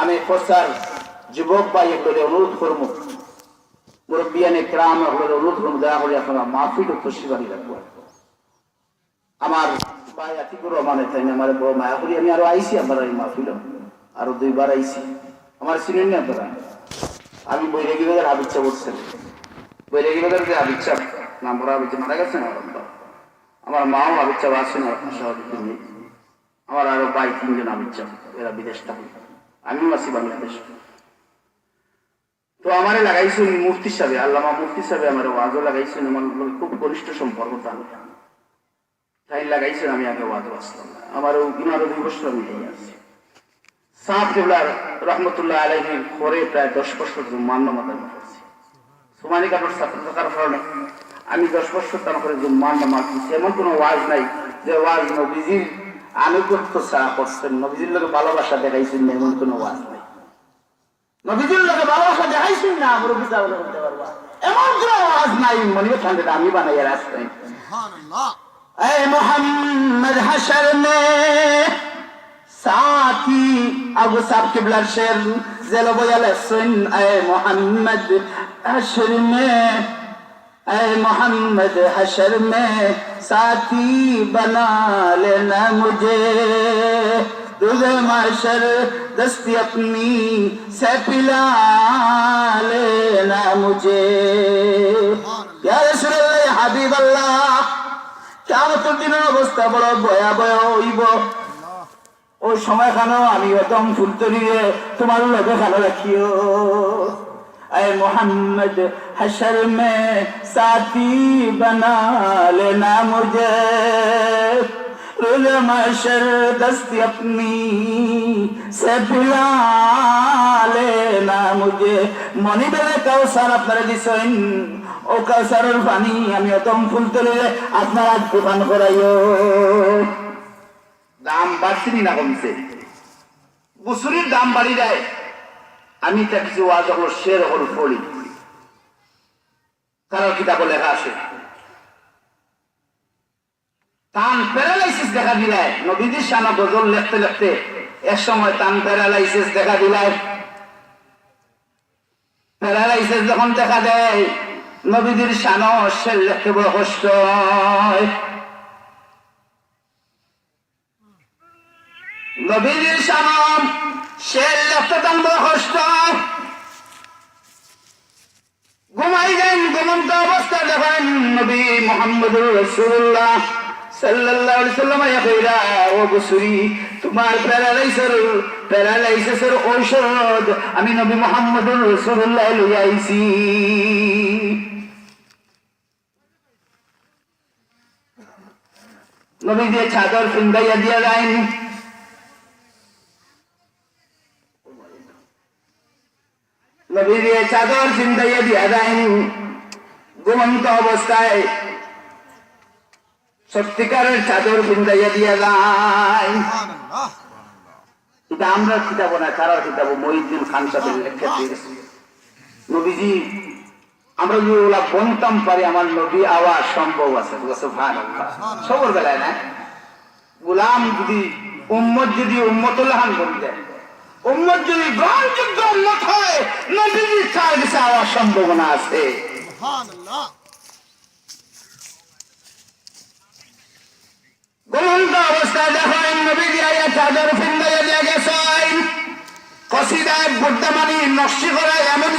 আমি প্রচার যুবক ভাই এগুলো অনুরোধ করব, মুরব্বিয়ানে কেরাম এগুলো অনুরোধ করব, দয়া করে আপনারা মাহফিল তশরিফানি রাখবো। আমার ভাই আতিকুর রহমানের তাই আমার বড় মায়া করি, আমি আরো আইসি আপনারা এই মাহফিল আরো 2 বার আইসি, আমার চিনেন না আপনারা। আমি বৈরাগী বাজার আবিচ্ছা করছেন, বৈরাগী বাজার যে আবিচ্ছা নাম বড় আবিচ্ছা মারা গেছেন, আমার মাও আবিচ্ছা আছেন, নেই। আমার আরো ভাই 3 জন আবিচ্ছা, এরা বিদেশ থাকে, আমিও আছি বাংলাদেশ। তো আমারে লাগাইছেন মুফতি সাহেব, আল্লামা মুফতি সাহেব আমার ওয়াজও লাগাইছেন, আমার খুব ঘনিষ্ঠ সম্পর্ক তাই লাগাইছেন। আমি আগে ওয়াজও আসলাম, আমারও 2 বছর আমি এই আছি। সাহেব কেবলার রহমতুল্লাহ আলাইহির পরে প্রায় 10 বছর জুম্মার নামাজ আমি পড়ছি। সুমানি কাপড় ছাত্র থাকার কারণে আমি 10 বছর তার করে জুম্মার নামাজ পড়ছি। এমন কোনো ওয়াজ নাই যে ওয়াজ নবীজির আনুগত্য ছাড়া করছেন, নবীজির লোকে ভালোবাসা দেখাইছেন না, এমন কোনো ওয়াজ নাই। নবীজির লোকে ভালোবাসা দেখাইছেন না, আমরা বিচার করতে পারবা এমন কোনো ওয়াজ নাই। মনে ঠান্ডা আমি বানাই রাস্তায় اے محمد حشر میں ساتھی ابو صاحب قبلہ شیر زیلو بیال سن اے محمد حشر میں اے محمد حشر میں ساتھی بنا لینا مجھے روز محشر دستی اپنی سے پلا لینا مجھے یا رسول اللہ یا حبیب اللہ কিয়ামতের দিনের অবস্থা বড় ভয়াবহ হইব। ওই সময় খানো আমি একদম ফুলতলিয়ে তোমার লগে খানো রাখিও। اے محمد حشر میں ساتھی بنا لینا مجھے روز محشر دستی اپنی سے پلا لینا مجھے। মনি বেলে কাউসার আপনারা দিছেন, ও কাউসারের পানি আমি অতম ফুল তুলে আপনারা দোকান করাইও। দাম বাড়ছে না কমছে? গুসুরির দাম বাড়ি যায়। আমি তা কিছু ওয়াজ হলো শের হল পড়ি, কারো কিতাবে লেখা আছে টান প্যারালাইসিস দেখা দিলায় নবীজির শানা গজল লিখতে লিখতে এক সময় টান প্যারালাইসিস দেখা দিলায়। প্যারালাইসিস যখন দেখা দেয় নবীজির শানা শের লিখতে বড় কষ্ট হয়। নবীজির শানা শের লিখতে টান বড় কষ্ট হয়। ঘুমাই যান, ঘুমন্ত অবস্থা দেখেন নবী মুহাম্মদুর রাসূলুল্লাহ সাল্লাল্লাহু আলাইহি ওয়াসাল্লাম কইরা, ও বসুরি তোমার প্যারালাইসিসের ঔষধ আমি নবী মুহাম্মদুর রাসূলুল্লাহ লইয়া আইছি। নবী যে চাদর পিন্দাইয়া দিয়া যান, নবী যে চাদর পিন্দাইয়া দিয়া যান ঘুমন্ত অবস্থায়, সত্যিকারের চাদর পিন্দাইয়া দিয়া যায়। এটা আমরা কিতাব না, কারার কিতাব মহিউদ্দিন খান সাহেবের লেখা দিয়েছে। নবীজি আমরা যদি ওলা বলতাম পারি আমার নবী আওয়াজ সম্ভব আছে সুবহানাল্লাহ। সবর বেলায় না গোলাম যদি উম্মত যদি উম্মতুল্লাহান করে দেয়, উম্মত যদি গ্রহণযোগ্য উম্মত হয়, নবীজির কাছে আওয়াজ সম্ভাবনা আছে। সুবহানাল্লাহ। ঘুমন্ত অবস্থায় দেখেন নবীজি আয়া চাদর পিন্দাইয়া দিয়া গেছেন, কসিদায় বুদ্ধমানি নকশি করা এমন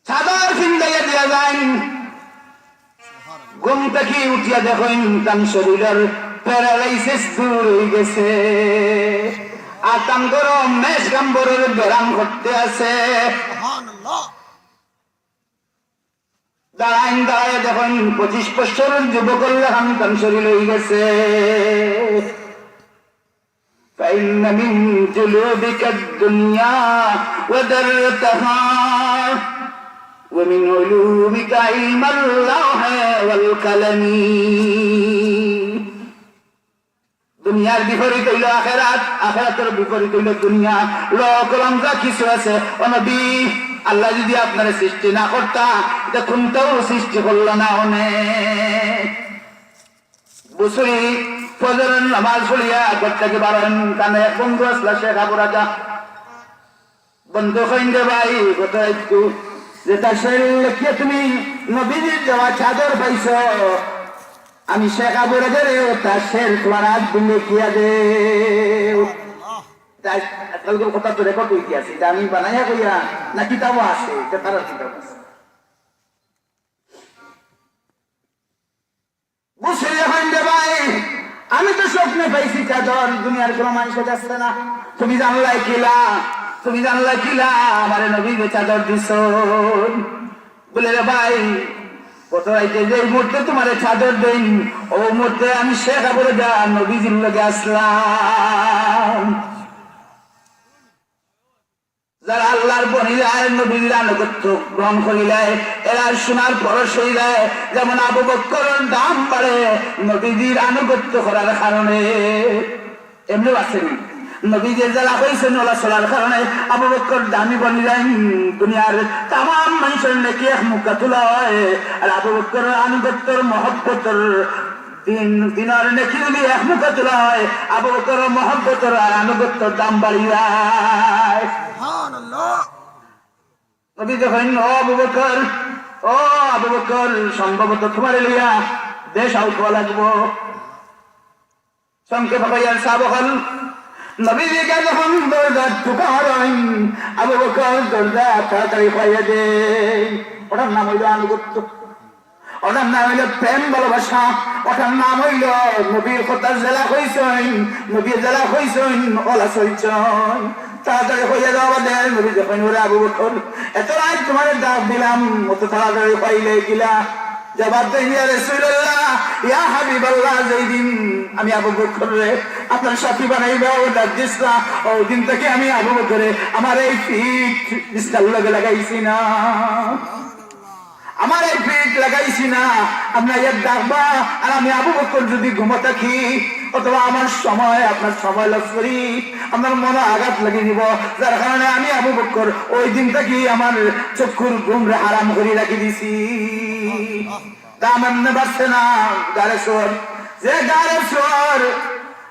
চাদর পিন্দাইয়া দিয়া যান। ঘুম থেকে উঠিয়া দেখেন তার শরীরের প্যারালাইসিস দূর হয়ে গেছে, আর তার গরম মেষ গাম্বরের ব্যায়াম করতে আছে। দাঁড়াইন দাঁড়ায় দেখুন 25 বছরের যুবকের লেখান তার শরীর হয়ে গেছে। فإن من جلودك الدنيا ودرتها ومن علومك علم اللوح والقلم। দুনিয়ার বিপরীত হইল আখেরাত, আখেরাতের বিপরীত হইল দুনিয়া। লোকলম যা কিছু আছে ও নবী, আল্লাহ যদি আপনার সৃষ্টি না করতা দেখুন তো সৃষ্টি করল না। অনেক বুসরি ফজরের নামাজ পড়িয়া ঘর থেকে বারেন, কানে এক বন্ধু আসলা শেখ আবু রাজা। বন্ধু কইন্দে ভাই কত একটু যে তার শরীর লিখিয়ে তুমি নবীজির দেওয়া চাদর পাইছ, আমি শেখ আবু রাজারে তার শের তোমার হাত দিলে কিয়া দে। আজকালকার কথা তো রেকর্ড হইতে আছে, আমি বানাইয়া কইয়া না কিতাবও আছে, তারা কিতাব আছে। আমি তো স্বপ্নে পাইছি চাদর, দুনিয়ার কোন মানুষ যাচ্ছে না। তুমি জানলাই কিলা, তুমি জানলাই কিলা আমার নবীকে চাদর দিছ। বলে রে ভাই কত রাইতে যে মুহূর্তে তোমার চাদর দেন, ও মুহূর্তে আমি শেখ আবু রাজা নবীজির লগে আসলাম। যারা আল্লাহর বনিরায় নবীর আনুগত্য গ্রহণ করিলে এরা সোনার পরশ হইলে, যেমন আবু বকরের দাম বাড়ে নবীজির আনুগত্য করার কারণে। এমনি আছেন নবীজির যারা হয়েছে নলা চলার কারণে আবু বকর দামি বনি যায়, দুনিয়ার তাম মানুষের নাকি এক মুখা তোলা হয়। আর আবু বকরের আনুগত্যর মহব্বতর দিনের নেকি যদি এক মুখা তোলা হয়, আবু বকরের মহব্বতর আর আনুগত্যর দাম বাড়ি যায়। নবী যখন ও আবু বকর, ও আবু বকর সম্ভবত তোমার লিয়া দেশ আউট হওয়া লাগবো। সংক্ষেপ হইয়ার সাবহল নবীজিকে যখন দরজা ঠুকার আবু বকর দরজা তাড়াতাড়ি পাইয়া দে। ওটার নাম হইল আনুগত্য, ওটার নাম হইল প্রেম ভালোবাসা, ওটার নাম হইল নবীর কথা জেলা হইছেন, নবীর জেলা হইছেন ওলা চলছেন। তাড়াতাড়ি হইয়া যাওয়া দেন নবী যখন ওরে আবু বকর এত রাত তোমার ডাক দিলাম, অত তাড়াতাড়ি পাইলে গিলা জবাব দেন ইয়া রাসূলুল্লাহ ইয়া হাবিবাল্লাহ, যেই দিন আমি আবু বকর রে আপনার সাথী বানাইবা ও ডাক দিস না, ওই দিন থেকে আমি আবু বকরে আমার এই পিঠ বিস্তার লগে লাগাইছি না, আমার এই পিঠ লাগাইছি না। আপনার এক ডাকবা আর আমি আবু বকর যদি ঘুমো থাকি অথবা আমার সময় আপনার সময় লক্ষ্য করি, আমার মনে আঘাত লাগিয়ে দিব, যার কারণে আমি আবু বকর ওই দিন থেকে আমার চক্ষুর ঘুমরে হারাম করে রাখি দিছি। দাম এমনি বাড়ছে না গাড়ে শোর, যে গাড়ে শোর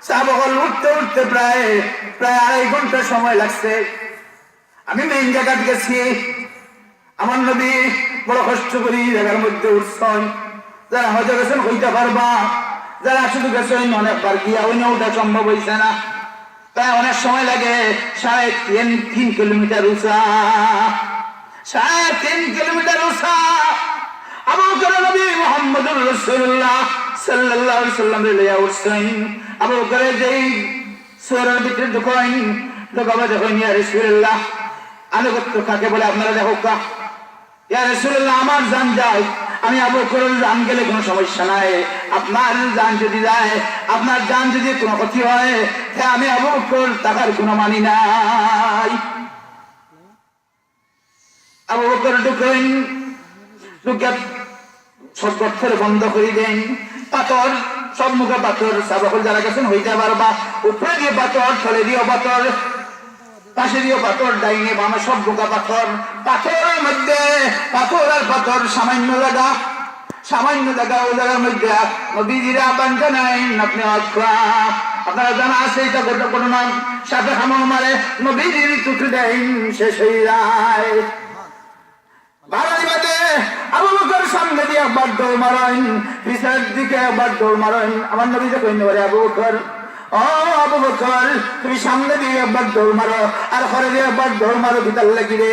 সাবল উঠতে উঠতে প্রায় 2.5 ঘন্টা সময় লাগছে। আমি মেইন জায়গা গেছি, আমার নবী বড় কষ্ট করি জায়গার মধ্যে উঠছেন। যারা হয়তো গেছেন হইতে পারবা, যারা শুধু গেছেন অনেকবার গিয়া ওই না ওটা সম্ভব হয়েছে না, তাই অনেক সময় লাগে। 3.5 কিলোমিটার উঁচা, 3.5 কিলোমিটার উঁচা। আবু বকর নবী মুহাম্মদুর রাসূলুল্লাহ সাল্লাল্লাহু আলাইহি ওয়াসাল্লাম লইয়া উঠছেন। আবু বকরের যেই সোরার ভিতরে ঢোকাবা যখন ইয়া রাসূলুল্লাহ আনুগত্য কাকে বলে আপনারা দেখো কা, ইয়া রাসূলুল্লাহ আমার জান যায়, আমি আবু বকরের জান গেলে কোনো সমস্যা নাই, আপনার জান যদি যায়, আপনার জান যদি কোনো ক্ষতি হয় তা আমি আবু বকর টাকার কোনো মানি নাই। আবু বকর ঢুকেন, ঢুকে সব পথের বন্ধ করে দেন, পাথর সব মুখে পাথর। সাবাকুল যারা গেছেন হইতে পারবা, উপরে দিয়ে পাথর, তলে দিয়ে পাথর, পাশে দিয়ে পাথর, ডাইনে বামে সব বোকা পাথর। পাথরের মধ্যে পাথর আর পাথর সামান্য জায়গা, সামান্য জায়গা, ওই জায়গার মধ্যে নবীজিরা আহ্বান জানাইন আপনি আপনারা জানা আছে এটা ঘটনা, সাথে হামল মারে নবীজির টুকু দেন শেষ হয়ে যায়। আবু বকর সামনে দিয়ে একবার দৌড় মারেন, পিছের দিকে একবার দৌড় মারেন। আমার নবী যে কইতে পারে আবু বকর, ও আবু বকর তুমি সামনে দিয়ে একবার দৌড় মারো আর ঘরে দিয়ে একবার দৌড় মারো, ভিতর লাগি রে।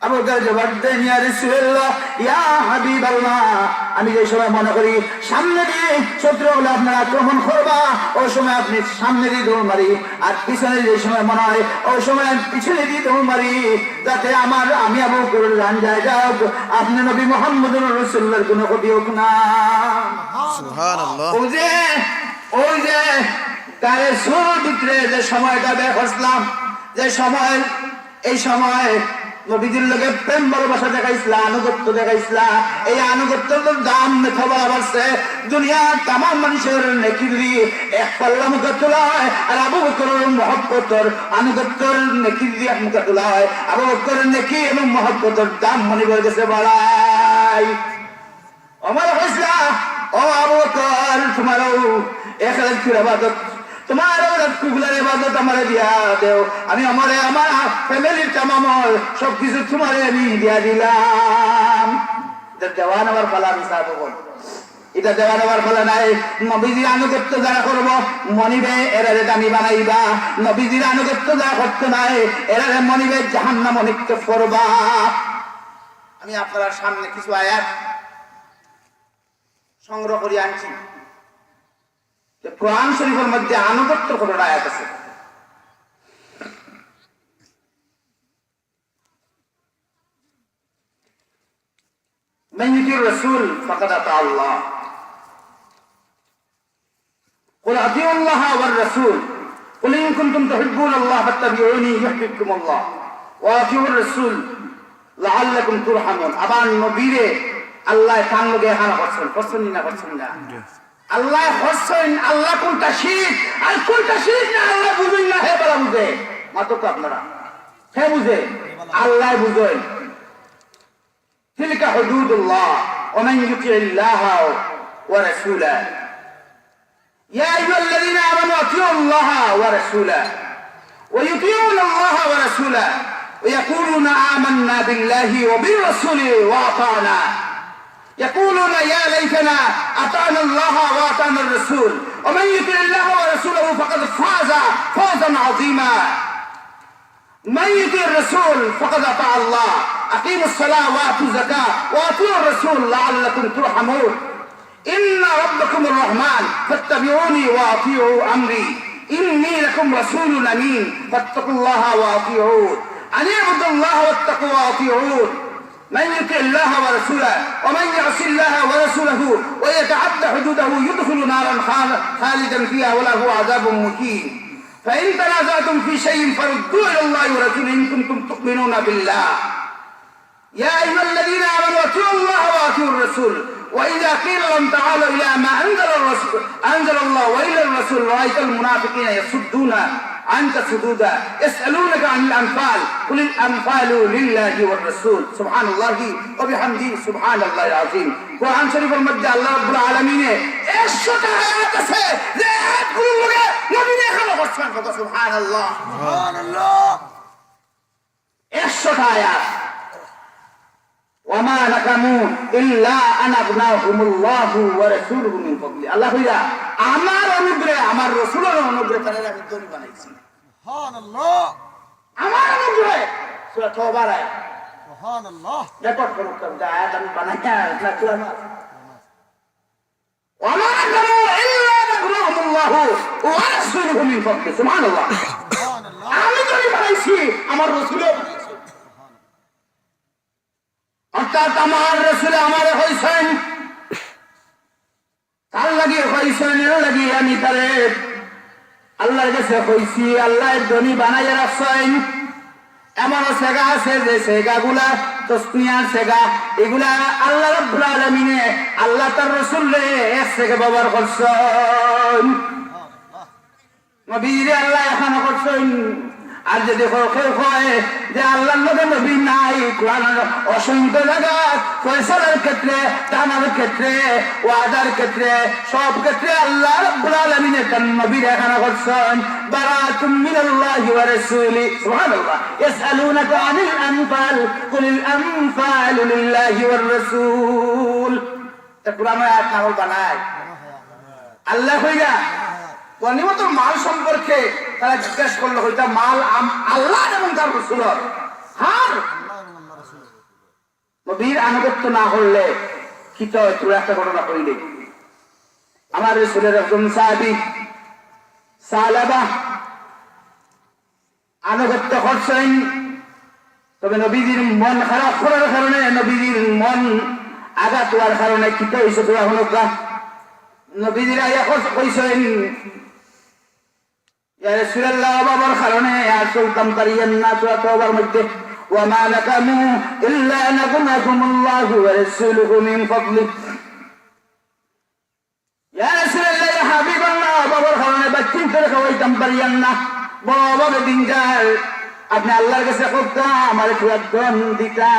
আবু বকর জবাব দেন ইয়া রাসূলুল্লাহ ইয়া হাবিবাল্লাহ, আমি যে সময় মনে করি সামনে দিয়ে শত্রু হলে আপনার আক্রমণ করবা ওই সময় আপনি সামনে দিয়ে দৌড় মারি, আর পিছনে যে সময় মনে হয় ওই সময় পিছনে দিয়ে দৌড় মারি, যাতে আমি আবু বকর জান যায় যাক আপনি নবী মুহাম্মদুর রাসূলুল্লাহর কোনো ক্ষতি হোক না। সুবহানাল্লাহ। ওই যে তারে সুর ভিতরে যে সময়টা বের করলাম, যে সময় এই সময় নবীজির লোকে প্রেম ভালোবাসা দেখাইছিল, আনুগত্য দেখাইছিল, এই আনুগত্যের দাম মেথা বলা বাড়ছে। দুনিয়ার তাম মানুষের নেকি যদি এক পাল্লা মুখে তোলা হয়, আর আবু বকরের মহব্বতর আনুগত্যের নেকি যদি এক মুখে তোলা হয়, আবু বকরের নেকি এবং মহব্বতর দাম মনে করে গেছে বাড়াই। আমার হয়েছিল ও আবু বকর তোমারও এখানে ইবাদত তোমার কুগুলার ইবাদত আমারে দিয়া দেও আমি আমারে আমার ফ্যামিলির তামামল সবকিছু তোমারে আমি দিয়া দিলাম দেওয়ান আমার পালা আমি সাথে বল এটা দেওয়ান আমার পালা নাই নবীজির আনুগত্য যারা করবো মনিবে এরারে দামি বানাইবা নবীজির আনুগত্য যারা করতে নাই এরারে মনিবে জাহান্নাম নিক্ষেপ করবা আমি আপনার সামনে কিছু আয়াত সংগ্রহ করে আনছি কোরআন শরীফের মধ্যে আনুগত্য করার আয়াত আছে من يطع الرسول فقد اطاع الله قل اطيعوا الله والرسول قل ان كنتم تحبون الله فاتبعوني يحببكم الله واطيعوا الرسول لعلكم ترحمون আবার নবীরে আল্লাহ কান লগে হানা করছেন পছন্দ না করছেন না আল্লাহ হোসেন আল্লাহ কোনটা শিখ আর কোনটা শিখ না আল্লাহ বুঝেন না হে বলা বুঝে মাত্র তো আপনারা হে বুঝে আল্লাহ বুঝেন تلك حدود الله ومن يطع الله ورسوله يا ايها الذين امنوا اطيعوا الله ورسوله ويطيعون الله ورسوله ويقولون آمنا بالله وبالرسول واطعنا يقولون يا ليتنا أطعنا الله وأطعنا الرسول ومن يطع الله ورسوله فقد فاز فوزا عظيما من يطع الرسول فقد أطاع الله أقيموا الصلاة وآتوا الزكاة وأطيعوا الرسول لعلكم ترحمون إن ربكم الرحمن فاتبعوني وأطيعوا أمري إني لكم رسول أمين فاتقوا الله وأطيعون أن اعبدوا الله واتقوا وأطيعون من يطع الله ورسوله ومن يعص الله ورسوله ويتعدى حدوده يدخل نارا خالدا فيها وله عذاب مهين فإن تنازعتم في شيء فردوه إلى الله ورسوله إن كنتم تؤمنون بالله يا أيها الذين آمنوا أطيعوا الله وأطيعوا الرسول وإذا قيل لهم تعالوا إلى ما أنزل الله وإلى الرسول رأيت المنافقين يصدون عنك صدودا يسألونك عن الأنفال قل الأنفال لله والرسول سبحان الله وبحمده سبحان الله العظيم قرآن شريف المجد الله رب العالمين একশোটা আয়াত আছে যে আয়াতগুলোর লগে নবী এখানে বসছেন কথা সুবহানাল্লাহ সুবহানাল্লাহ 100টা আয়াত وما نقموا إلا أن أغناهم الله ورسوله من فضله الله কইরা আমার অনুগ্রহে আমার রাসূলের অনুগ্রহে তারা আমি ধনী বানাইছি সুবহানাল্লাহ আমার অনুগ্রহে সূরা তওবার আয়াত সুবহানাল্লাহ রেকর্ড করুন তো আয়াত আমি বানাইয়া না কুরআন وما نقموا إلا أن أغناهم الله ورسوله من فضله সুবহানাল্লাহ সুবহানাল্লাহ আমি ধনী বানাইছি আমার রাসূলের অর্থাৎ আমার রাসূল আমারে কইছেন তার লাগি কইছেন এর লাগি আমি তারে আল্লাহর কাছে কইছি আল্লাহ ধনী বানাইয়া রাখছেন এমন সেগা আছে যে সেগাগুলা তসমিয়ার সেগা এগুলা আল্লাহ রাব্বুল আলামিনে আল্লাহ তার রাসূলরে এক সেগা ব্যবহার করছেন নবীরে আল্লাহ এখন করছেন আর যদি কেউ কয় যে আল্লাহর নবী নবী নাই কোরআনের অসংখ্য জায়গা ফয়সালার ক্ষেত্রে টানার ক্ষেত্রে ওয়াদার ক্ষেত্রে সব ক্ষেত্রে আল্লাহ রাব্বুল আলামিন তার নবীর এখানে করছেন বারাতুম মিনাল্লাহি ওয়া রাসূলি সুবহানাল্লাহ ইয়াসআলুনাকা আনিল আনফাল কুলিল আনফালু লিল্লাহি ওয়ার রাসূল তা কোরআনে আয়াত নাও বানায় আল্লাহ কইরা গনিমতের মাল সম্পর্কে তারা জিজ্ঞাসা করলো ওইটা মাল আল্লাহ এবং তার রাসূলের আর নবীর আনুগত্য না করলে কি তো তুই একটা ঘটনা কইলে আমার রাসূলের একজন সাহাবী সালাবা আনুগত্য করছেন তবে নবীজির মন খারাপ করার কারণে নবীজির মন আঘাত হওয়ার কারণে কি তো হইছে তোরা হলো নবীজির আয়া কইছেন يا رسول الله بابر خلونه يا سلطان قرينا سورة توبر مجده وما نقموا إلا أن أغناهم الله ورسوله من فضله يا رسول الله يا حبيب الله بابر خلونه بچين ترك ويتم قرينا بابا بدينجال আপনি আল্লাহর কাছে করতাম আমার একটু একদম দিতা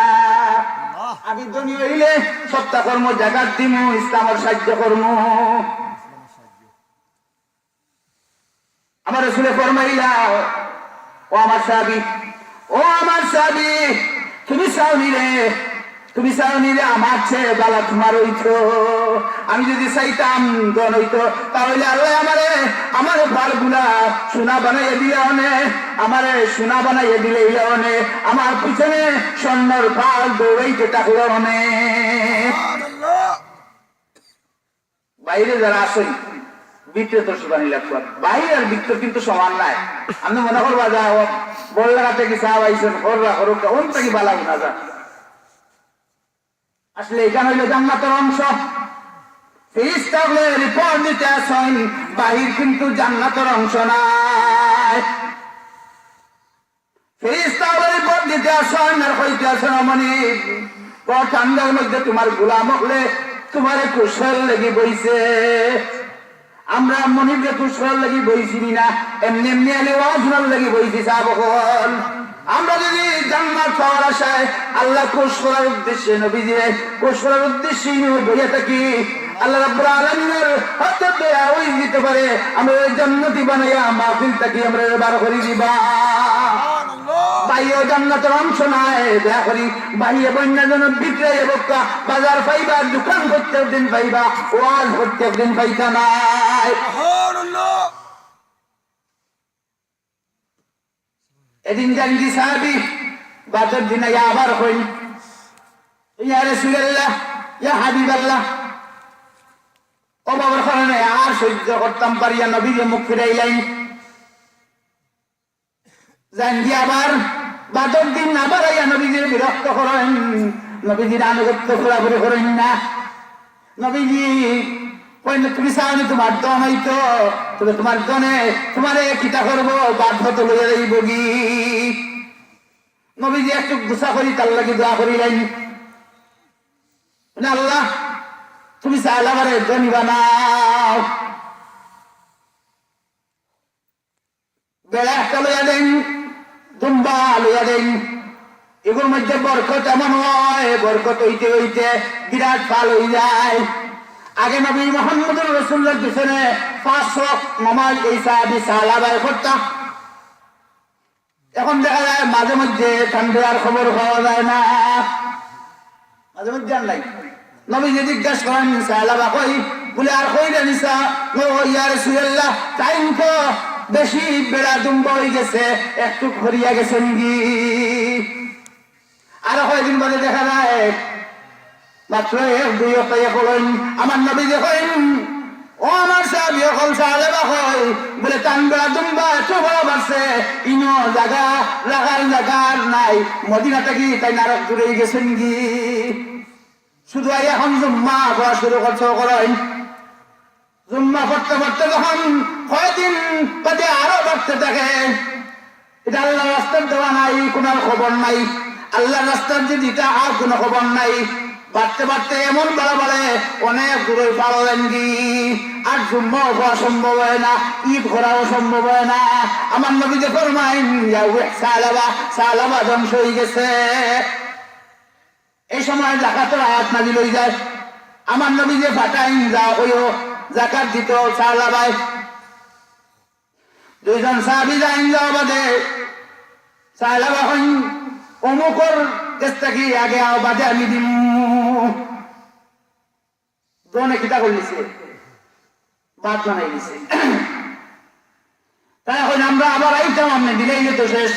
আমি ধনী হইলে সত্তা কর্ম জাকাত দিমু, ইসলামের সাহায্য কর্ম। আমার রাসূল ফরমাইলা, ও আমার সাহাবী, ও আমার সাহাবী, তুমি চাওনি রে আমার চেয়ে বালা তোমার হইতো। আমি যদি চাইতাম ধন হইতো, তাহলে আল্লাহ আমারে ভালগুলা সোনা বানাইয়া দিলে অনেক, আমারে সোনা বানাইয়া দিলে অনেক, আমার পিছনে স্বর্ণর ফাল দৌড়াইতে থাকলো অনেক। বাইরে যারা আসেন ভিতরে তো সুবানি লাগতো, বাইরে আর ভিতর কিন্তু সমান নাই। আমি মনে করবা যা বললে হাতে কি চা পাইছেন কররা করুক, তখন থেকে বালা গুনা যা। আসলে এখানে হইল জান্নাতের অংশ। ফেরেশতাগণ রিপোর্ট দিতে আসেন, বাহির কিন্তু জান্নাতের অংশ নাই। ফেরেশতাগণ রিপোর্ট দিতে আসেন আর কইতে আসেন, অমনি ঠান্ডার মধ্যে তোমার গোলাম হলে তোমারে কুশল লেগে বইছে। আমরা মনিবরে কুশল লেগে বইছি না, এমনি এমনি আলে ওয়াজনাল লেগে বইছি সাবকল। আমরা যদি জান্নাত পাওয়ার আশায় আল্লাহ কোষ করার উদ্দেশ্যে নবীজিরে কোষ করার উদ্দেশ্যে বইয়া থাকি, আল্লাহ রাব্বুল আলামিনের হাতে দয়া হই দিতে পারে, আমরা জান্নাতি বানাইয়া মাহফিল থাকি আমরা বার করে দিবা। বাইরে জান্নাতের অংশ নাই, দয়া করি বাইরে বন্যা যেন বিক্রয় বক্কা বাজার পাইবা, দোকান প্রত্যেক দিন পাইবা, ওয়াজ প্রত্যেক দিন পাইতা নাই। এদিন জানি সাহাবী বাজার দিন আবার হই, ইয়া রাসূলুল্লাহ, ইয়া হাবিবাল্লাহ, ও বাবার কারণে আর সহ্য করতাম পারিয়া নবীকে মুখ ফিরাইলেন। জানি আবার বাজার দিন আবার আইয়া নবীজির বিরক্ত করেন, নবীজির আনুগত্য পুরাপুরি করেন না। নবীজি কইলে তুমি চাওনি তোমার দন হইতো, তবে তোমার দনে তোমারে কিতা করবো, বাধ্যত লইয়া যাইব গি। নবীজি একটু গুছা করি তার লাগি দোয়া করিলেন, আল্লাহ তুমি চাইলে আমারে ধনী বানাও। বেড়া একটা লইয়া দেন, দুম্বা লইয়া দেন, এগুলোর মধ্যে বরকত এমন হয়, বরকত হইতে হইতে বিরাট ফাল হয়ে যায়। আগে নবী মুহাম্মদুর রাসূলুল্লাহর পিছনে 500 নামাজ এই সাহাবী সাহাবায়ে পড়তা। এখন দেখা যায় মাঝে মধ্যে ঠান্ডার খবর পাওয়া যায় না, মাঝে মধ্যে আর নাই। নবীজি জিজ্ঞাসা করেন সাহাবা কই, বলে আর কই রে নিসা, ও ইয়া রাসূলুল্লাহ টাইম তো বেশি, বেড়া দুম্বা হয়ে গেছে, একটু ঘুরিয়া গেছেন গি। আরো কয়েকদিন বাদে দেখা যায় মাত্র এক দুই হপ্তাহে পড়েন আমার নবী দেখেন, ও আমার সাহাবী হল সাহাবা হয়, বলে টান বেড়া দুম্বা এত বড় বাড়ছে, ইনো জায়গা রাখার জায়গা নাই, মদিনা থেকে তাই নারক দূরে গেছেন গি। শুধু এখন জুম্মা পড়া শুরু করছে করেন, জুম্মা পড়তে পড়তে যখন কয়েকদিন বাদে আরো বাড়তে থাকে, এটা আল্লাহ রাস্তার দেওয়া নাই, কোন খবর নাই, আল্লাহ রাস্তার যে দিটা আর কোনো খবর নাই। বাড়তে বাড়তে এমন বড় বলে অনেক দূরে পারেন কি, আর জুম্মাও হওয়া সম্ভব হয় না, ঈদ করাও সম্ভব হয় না। আমার নবী যে ফরমাইন সালাবা ধ্বংস হয়ে গেছে। এই সময় জাকাতের আয়াত নাযিল হয়ে যায়, আমার নবী যে ফাটাইন যা হইও জাকাত দিত সালাবায়। দুইজন সাহাবী যাইন যাওয়া বাদে সালাবা হইন অমুকর চেষ্টা কি আগে আও বাদে আমি দিম, দোনে কিতা করলিছে বাদ বানাই দিছে। তাই এখন আমরা আবার আইতাম, আপনি দিলেই তো শেষ,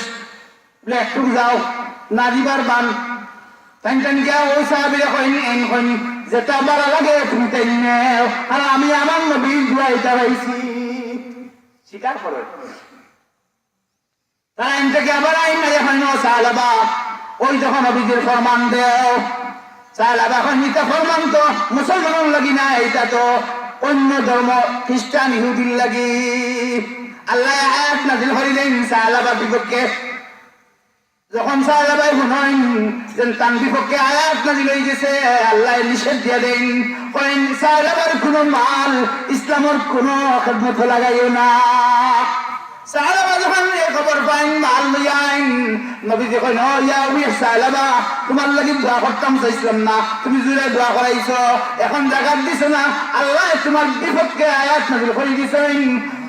বলে একটু যাও না দিবার বান টাইম টাইম গিয়া ওই সাহাবীরা কইনি এন কইনি যেটা বাড়া লাগে তুমি তাই নেও, আর আমি আমার নবীর দুয়াইটা পাইছি স্বীকার করো। তারা এন থেকে আবার আইন না এখন সাহাবা ওই যখন নবীজির ফরমান দেও, সাহাবা এখন নিতে ফরমান তো মুসলমান লাগি না, এটা তো অন্য ধর্ম খ্রিস্টান ইহুদির লাগি। আল্লাহ আয়াত নাযিল করিলেন সাহাবার বিপক্ষে। যখন সাহাবাই শুনেন যে তার বিপক্ষে আয়াত নাযিল হয়ে গেছে, আল্লাহ নিষেধ দিয়ে দেন, কইন সাহাবার কোনো মাল ইসলামের কোনো খেদমত লাগাইও না। সাহাবা যখন এই খবর পাইন মাল লইয়া আইন নবীজি কইন ইয়া উমিয়া সালাবা তোমার লাগি দোয়া করতাম চাইছিলাম না, তুমি জুড়ে দোয়া করাইছো, এখন জাগাত দিছো না, আল্লাহ তোমার বিপদকে আয়াত নাযিল করে দিছেন,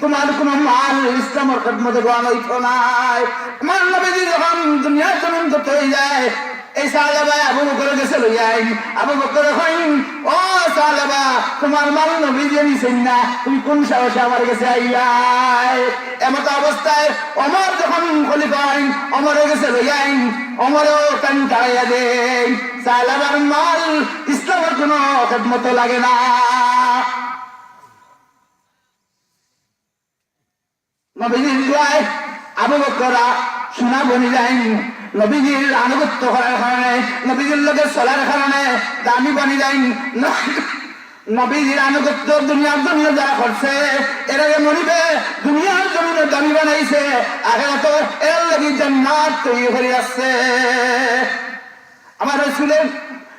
তোমার কোনো মাল ইসলামের খেদমতে দোয়া হইতো নাই। আমার নবীজি যখন দুনিয়ার জমিন করতে হয়ে যায়, এই সাহাবা আবু বকর গেছে লইয়াই, আবু বকর কইন ও সাহাবা তোমার মাল নবীজি নিছেন না, তুমি কোন সাহসে আমার কাছে আইলাই? এমত অবস্থায় ওমর যখন খলিফা হইন, ওমরের কাছে লইয়াই, ওমরও কান তাড়াইয়া দেন, সাহাবার মাল ইসলামের কোনো খেদমতে লাগে না। নবীজির দোয়ায় আবু বকরা সোনা বনি যায়, নবীজির আনুগত্য করার কারণে, নবীজির লোকে চলার কারণে দামি বনি যায়। নবীজির আনুগত্য দুনিয়ার জন্য যারা করছে এরা মরিবে, দুনিয়ার জন্য দামি বানাইছে, আগে তো এর লাগি জান্নাত তৈরি করে আসছে। আমার রাসূলের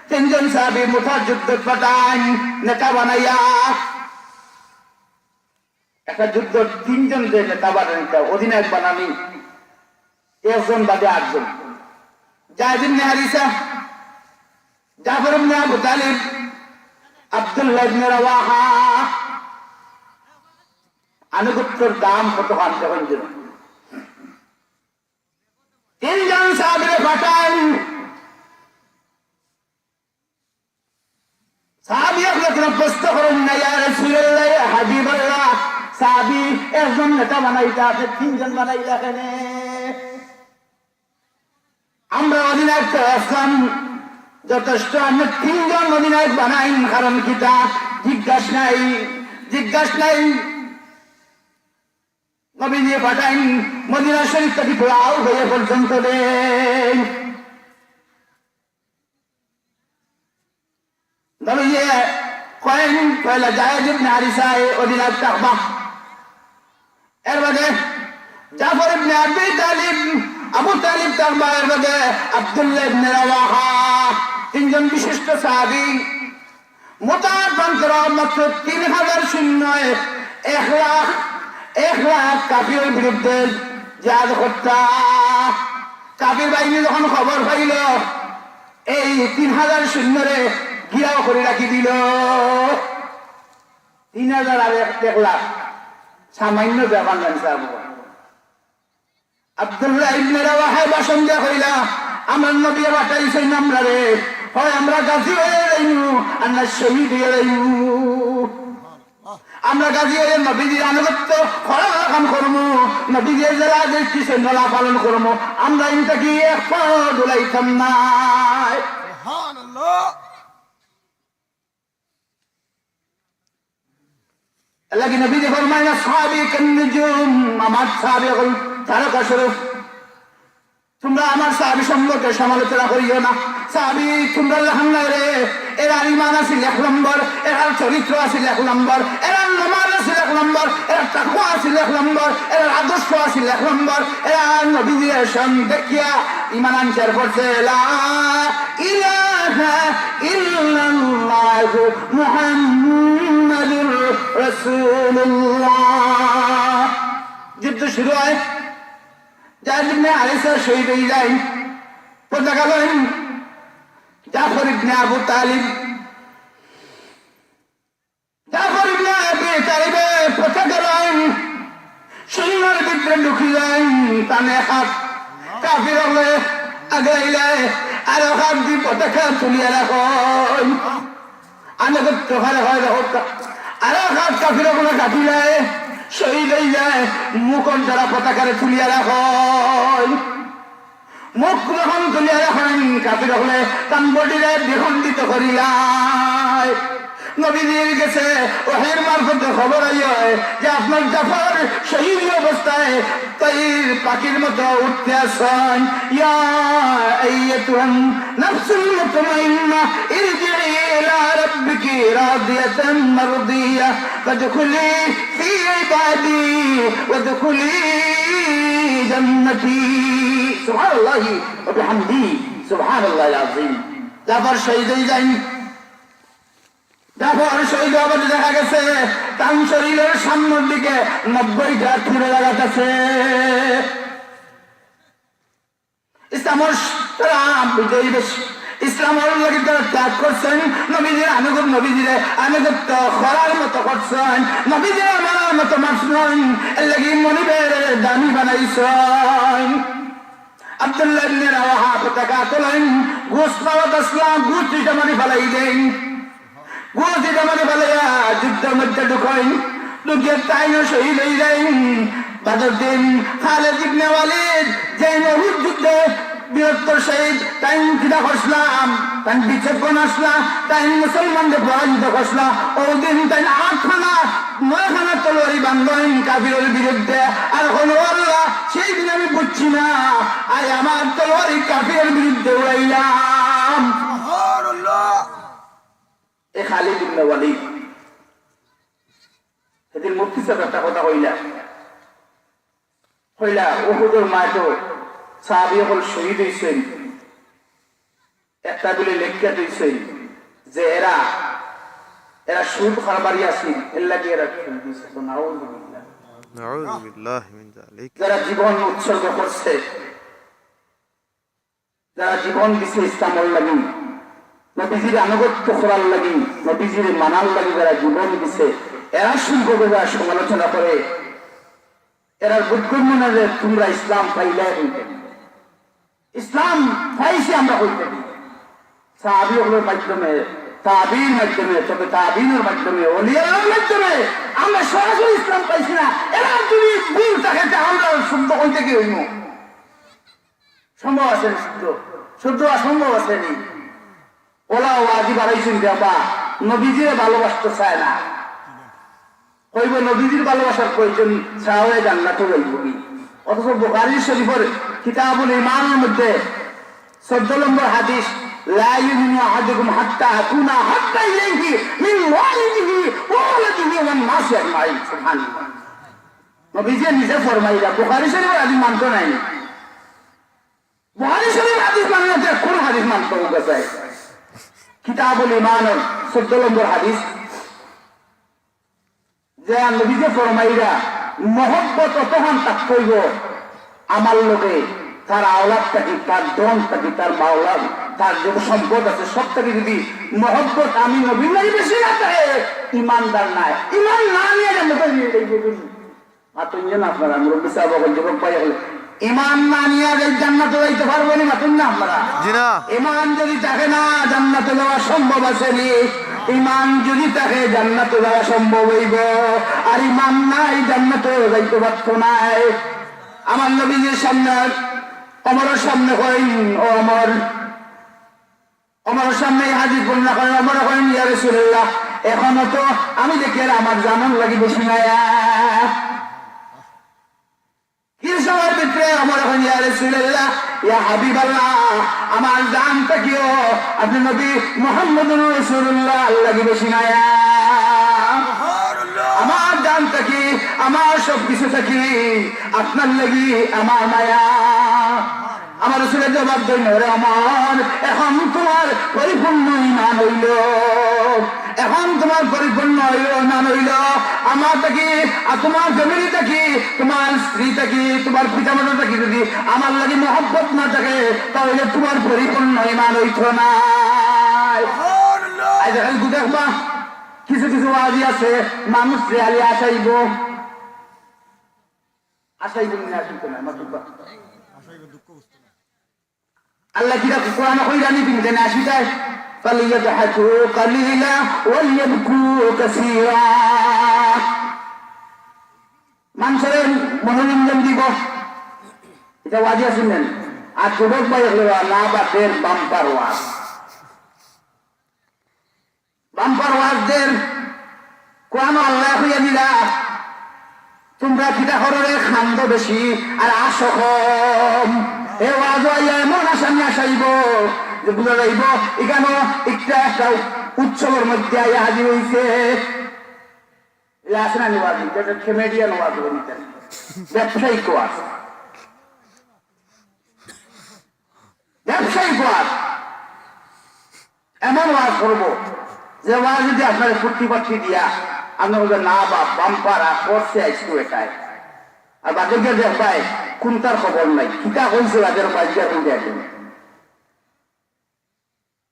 তিনজন সাহাবী মুতার যুদ্ধ পাঠান নেতা বানাইয়া, একটা যুদ্ধ তিনজন যে নেতা বানাইতা অধিনায়ক বানানি, একজন বাদে আটজন, যায়েদ ইবনে হারিসা, জাফর ইবনে আবু তালিব, আব্দুল্লাহ ইবনে রাওয়াহা। আনুগত্যের দাম কত আনতে হয়েছিল? তিনজন সাহাবীরে পাঠান, সাহাবী আপনাকে প্রশ্ন করেন না ইয়া রাসূলুল্লাহ ইয়া হাবিবাল্লাহ, সাহাবী একজন নেতা বানাইতা আপনি তিনজন বানাইলা কেন? আমরা অধিনায়ক আসলাম যথেষ্ট, আমরা তিনজন অধিনায়ক বানাই, কারণ কিতা? জিজ্ঞাসা নাই। নবীজি পাঠাইন মদিনা শরীফ থেকে পোলাও হয়ে পর্যন্ত দেন। নবীজি কয়েন পয়লা জায়েদ ইবনে হারিসা অধিনায়ক থাকবা, এর বাদে জাফর ইবনে আবি তালিব, আবু তালিব থাকবা, এর বাদে আব্দুল্লাহ ইবনে রাওয়াহা। তিনজন বিশিষ্ট সাহাবী মুতার প্রান্তর মাত্র 3000 সৈন্য, 1 লাখ কাফিরের বিরুদ্ধে জিহাদ করতা। কাফির বাহিনী যখন খবর পাইল এই 3000 সৈন্যরে ঘিরাও করে রাখি দিল। 3000 আর 1 লাখ সামান্য ব্যাপার না। আব্দুল্লাহ ইবনে রাওয়াহা ভাষণ দিয়া কইলা আমার নবী পাঠাইছেন আমরা রে, হয় আমরা গাজী হয়ে যাইমু আর না শহীদ হয়ে যাইমু। আমরা গাজী হয়ে নবীজির আনুগত্য কাম করবো, নবীজির যারা দেখছি সৈন্যলা পালন করবো, আমরা ইনটা কি এক পা ডুলাইতাম না। লাগি নবীজি ফরমাইনা সাহাবী কান্নুজুম, আমার সাহাবী হল তারকা স্বরূপ, তোমরা আমার সাহাবী সম্পর্কে সমালোচনা করিও না। সাহাবী তোমরা লাহান্না রে, এরা ইমান আছিল 1 নম্বর, এরার চরিত্র আছিল 1 নম্বর, এরার নামাজ আছিল 1 নম্বর, এরার তাকওয়া আছিল 1 নম্বর, এরার আদর্শ আছিল 1 নম্বর, এরা নবীজির শান দেখিয়া ইমান আনসার করছে লা ইলাহা ইল্লাল্লাহ মুহাম্মাদুর রাসূলুল্লাহ। যুদ্ধ শুরু হয়, জায়েদ ইবনে হারিসা শহীদ হয়ে যায়, পতাকা লইন জাফর ইবনে আবু তালিব, জাফর ইবনে আবি তালিবে পতাকা লইন সৈন্যের ভিতরে ঢুকি যায়, টানে হাত কাফির হলে আগাইলে আর হাত দিয়ে পতাকা তুলিয়া রাখেন, আনুগত্য হয় আর হাত কাফির হলে কাটিলে শহীদ হয়ে যায়, মুখন যারা পতাকারে তুলিয়া রাখেন, মুখ যখন তুলিয়া রাখেন কাফির হলে তান বডিরে বিখণ্ডিত করিলায়। নবীজির গেছে ওহির মারফতে খবর আইয় যে আপনার জাফর শহীদ অবস্থায় তৈর পাখির মতো উঠতে আসেন। ইয়া আইয়াতুহান নাফসুল মুতমাইন্না ইরজিই ইলা রাব্বিকি রাদিয়াতান মারদিয়া ফাদখুলি ফি ইবাদি ওয়াদখুলি জান্নতি। সুবহানাল্লাহি ওয়া বিহামদিহি সুবহানাল্লাহিল আযীম। জাফর শহীদ হয়ে যান। জাফর শহীদ হওয়ার দেখা গেছে তার শরীরের সামনের দিকে 90টা তীর লাগাতেছে। ইসলামের তারা বিজয়ী বেশি ইসলামের লাগে তারা ত্যাগ করছেন নবীজির আনুগত নবীজিরে আনুগত্য করার মতো করছেন নবীজির মানার মতো মাসলেন এর লাগি মনিবের দামি বানাইছেন আব্দুল্লাহ ইবনে রাওয়াহা পতাকা তোলেন গোস পাওয়াত আসলাম গুটিটা মারি ফেলাই দেন গুটিটা মারি ফেলাইয়া যুদ্ধের মধ্যে ঢুকাইন ঢুকে তাইও শহীদ হয়ে যাইন বাদর দিন খালিদ ইবনে ওয়ালিদ যে উহুদ যুদ্ধে বীরত্বর শহীদ তাই কিনা করছিলাম তাই বিচ্ছেদ আসলাম তাই মুসলমানদের পরাজিত করছিলাম ওদিন তাই 8খানা 9খানা তলোয়ারি বান্ধবেন কাফিরের বিরুদ্ধে আর হলো আল্লাহ সেই দিন আমি বুঝছি না আয় আমার তলোয়ারি কাফিরের বিরুদ্ধে উড়াইলাম এ খালিদ ইবনে ওয়ালিদ সেদিন মুফতি সাহেব একটা কথা হইলা উহুদের মাঠে সাহাবী হল শহীদ হয়েছেন একটা বলে লেখা দিয়েছেন যে এরা সুদ খারবারি আছে এর লাগে এরা শহীদ হয়েছে তো নাউযুবিল্লাহ মিন যালিক যারা জীবন উৎসর্গ করছে যারা জীবন দিছে ইসলামের লাগি নবীজির আনুগত্য করার লাগি নবীজির মানার লাগি যারা জীবন দিছে এরা সম্পর্কে যারা সমালোচনা করে এরা বুঝগম্য না যে তোমরা ইসলাম পাইলে হইতে ইসলাম পাইছি আমরা হইতে সাহাবীদের মাধ্যমে তাবির মাধ্যমে তবে তাবিনের মাধ্যমে ওলিয়ার মাধ্যমে আমরা সরাসরি ইসলাম পাইছি না এরা যদি ভুল থাকে আমরা শুদ্ধ হইতে কি হইব সম্ভব আছে শুদ্ধ অসম্ভব আছে নি ওলা ওয়াজি বাড়াইছেন বাবা নবীজিরে ভালোবাসতে চায় না কইব নবীজির ভালোবাসার প্রয়োজন ছাড়াও জান্নাতে যাইব কি অথচ বুখারী শরীফের কিতাবুল ঈমানের মধ্যে 14 নম্বর হাদিস লা ইউমিনু আহাদুকুম হাত্তা আকুনা হাত্তা ইলাইহি মিন ওয়ালিদিহি ওয়া ওয়ালাদিহি ওয়ান নাসি আজমাইন সুবহানাল্লাহ নবীজি নিজে ফরমাইলা বুখারী শরীফের হাদিস মানতো নাই বুখারী শরীফের হাদিস মানে না কোন হাদিস মানতো গেছে কিতাবুল ঈমানের 14 নম্বর হাদিস যে নবীজি ফরমাইরা মহব্বত তখন তাক কইব আমার লোকে তার আওলাদ থাকি তার ধন থাকি তার মাওলাদ তার যত সম্পদ আছে সব থেকে যদি মহব্বত আমি নবীর লাগি বেশি না থাকে ইমানদার নাই ইমান না নিয়ে জান্নাতে নিয়ে যাইব মাতুন না আপনারা মুরব্বি সাহেব বলেন যুবক ভাই হলে ইমান না নিয়ে জান্নাতে যাইতে পারবো না মাতুন না আপনারা জি না ইমান যদি থাকে না জান্নাতে যাওয়া সম্ভব আছে নি ইমান যদি থাকে জান্নাতে যাওয়া সম্ভব হইব আর ইমান নাই জান্নাতে যাইতে পারতো নাই আমার নবীজির সামনে ওমরের সামনে কইন ও ওমরের সামনে হাজির বন্যা করেন ওমর কইন ইয়া রাসূলুল্লাহ এখনো তো আমি দেখি আমার জানান লাগি বেশি না কি সময়ের ভিতরে ওমর কইন ইয়া রাসূলুল্লাহ ইয়া হাবিবাল্লাহ আমার জান থাকিও আপনি নবী মুহাম্মদুর রাসূলুল্লাহ লাগি বেশি না আমার জান থাকি আমার সবকিছু থাকি আপনার লাগি আমার মায়া আমার রাসূলের জবাব দেন রে আমার এখন তোমার পরিপূর্ণ ঈমান হইল এখন তোমার পরিপূর্ণ ঈমান হইল আমার থাকি আর তোমার ফ্যামিলি থাকি তোমার স্ত্রী থাকি তোমার পিতামাতা থাকি যদি আমার লাগি মহব্বত না থাকে তাহলে তোমার পরিপূর্ণ ঈমান হইত না আজ খালি দেখবা কিছু কিছু ওয়াজি আছে মানুষ রেয়ালি আসাইব না আসিত না আল্লাহ কিরা কোরআন কইরানি বিনতে না আসিতায় ফালিয়াদহাকু কালিলা ওয়ালিয়াবকু কাসীরা মানুষের মনোরঞ্জন দিব এটা ওয়াজি আছেন আর যুবক ভাই হলো না বাদের বাম্পার ওয়াজদের কোরআন আল্লাহ হইয়া দিলা তোমরা কিটা হরে খান্দ বেশি আর আসো কম এ ওয়াজ এমন আসামি আসাইব যে বুঝা যাইব এখানে একটা উৎসবের মধ্যে আইয়া হাজির হইছে আসে না ওয়াজ যেটা কমেডিয়ান ওয়াজ বলিতেন ব্যবসায়িক ওয়াজ এমন ওয়াজ করবো যে ওয়াজ যদি আপনার ফুর্তি পার্টি দিয়া আপনার বলবেন না বা বাম্পারা করছে আইসু এটাই আর বাজে গিয়ে দেখবাই কোন তার খবর নাই কিতা হয়েছে বাজের বাজিয়া কোন দেখেন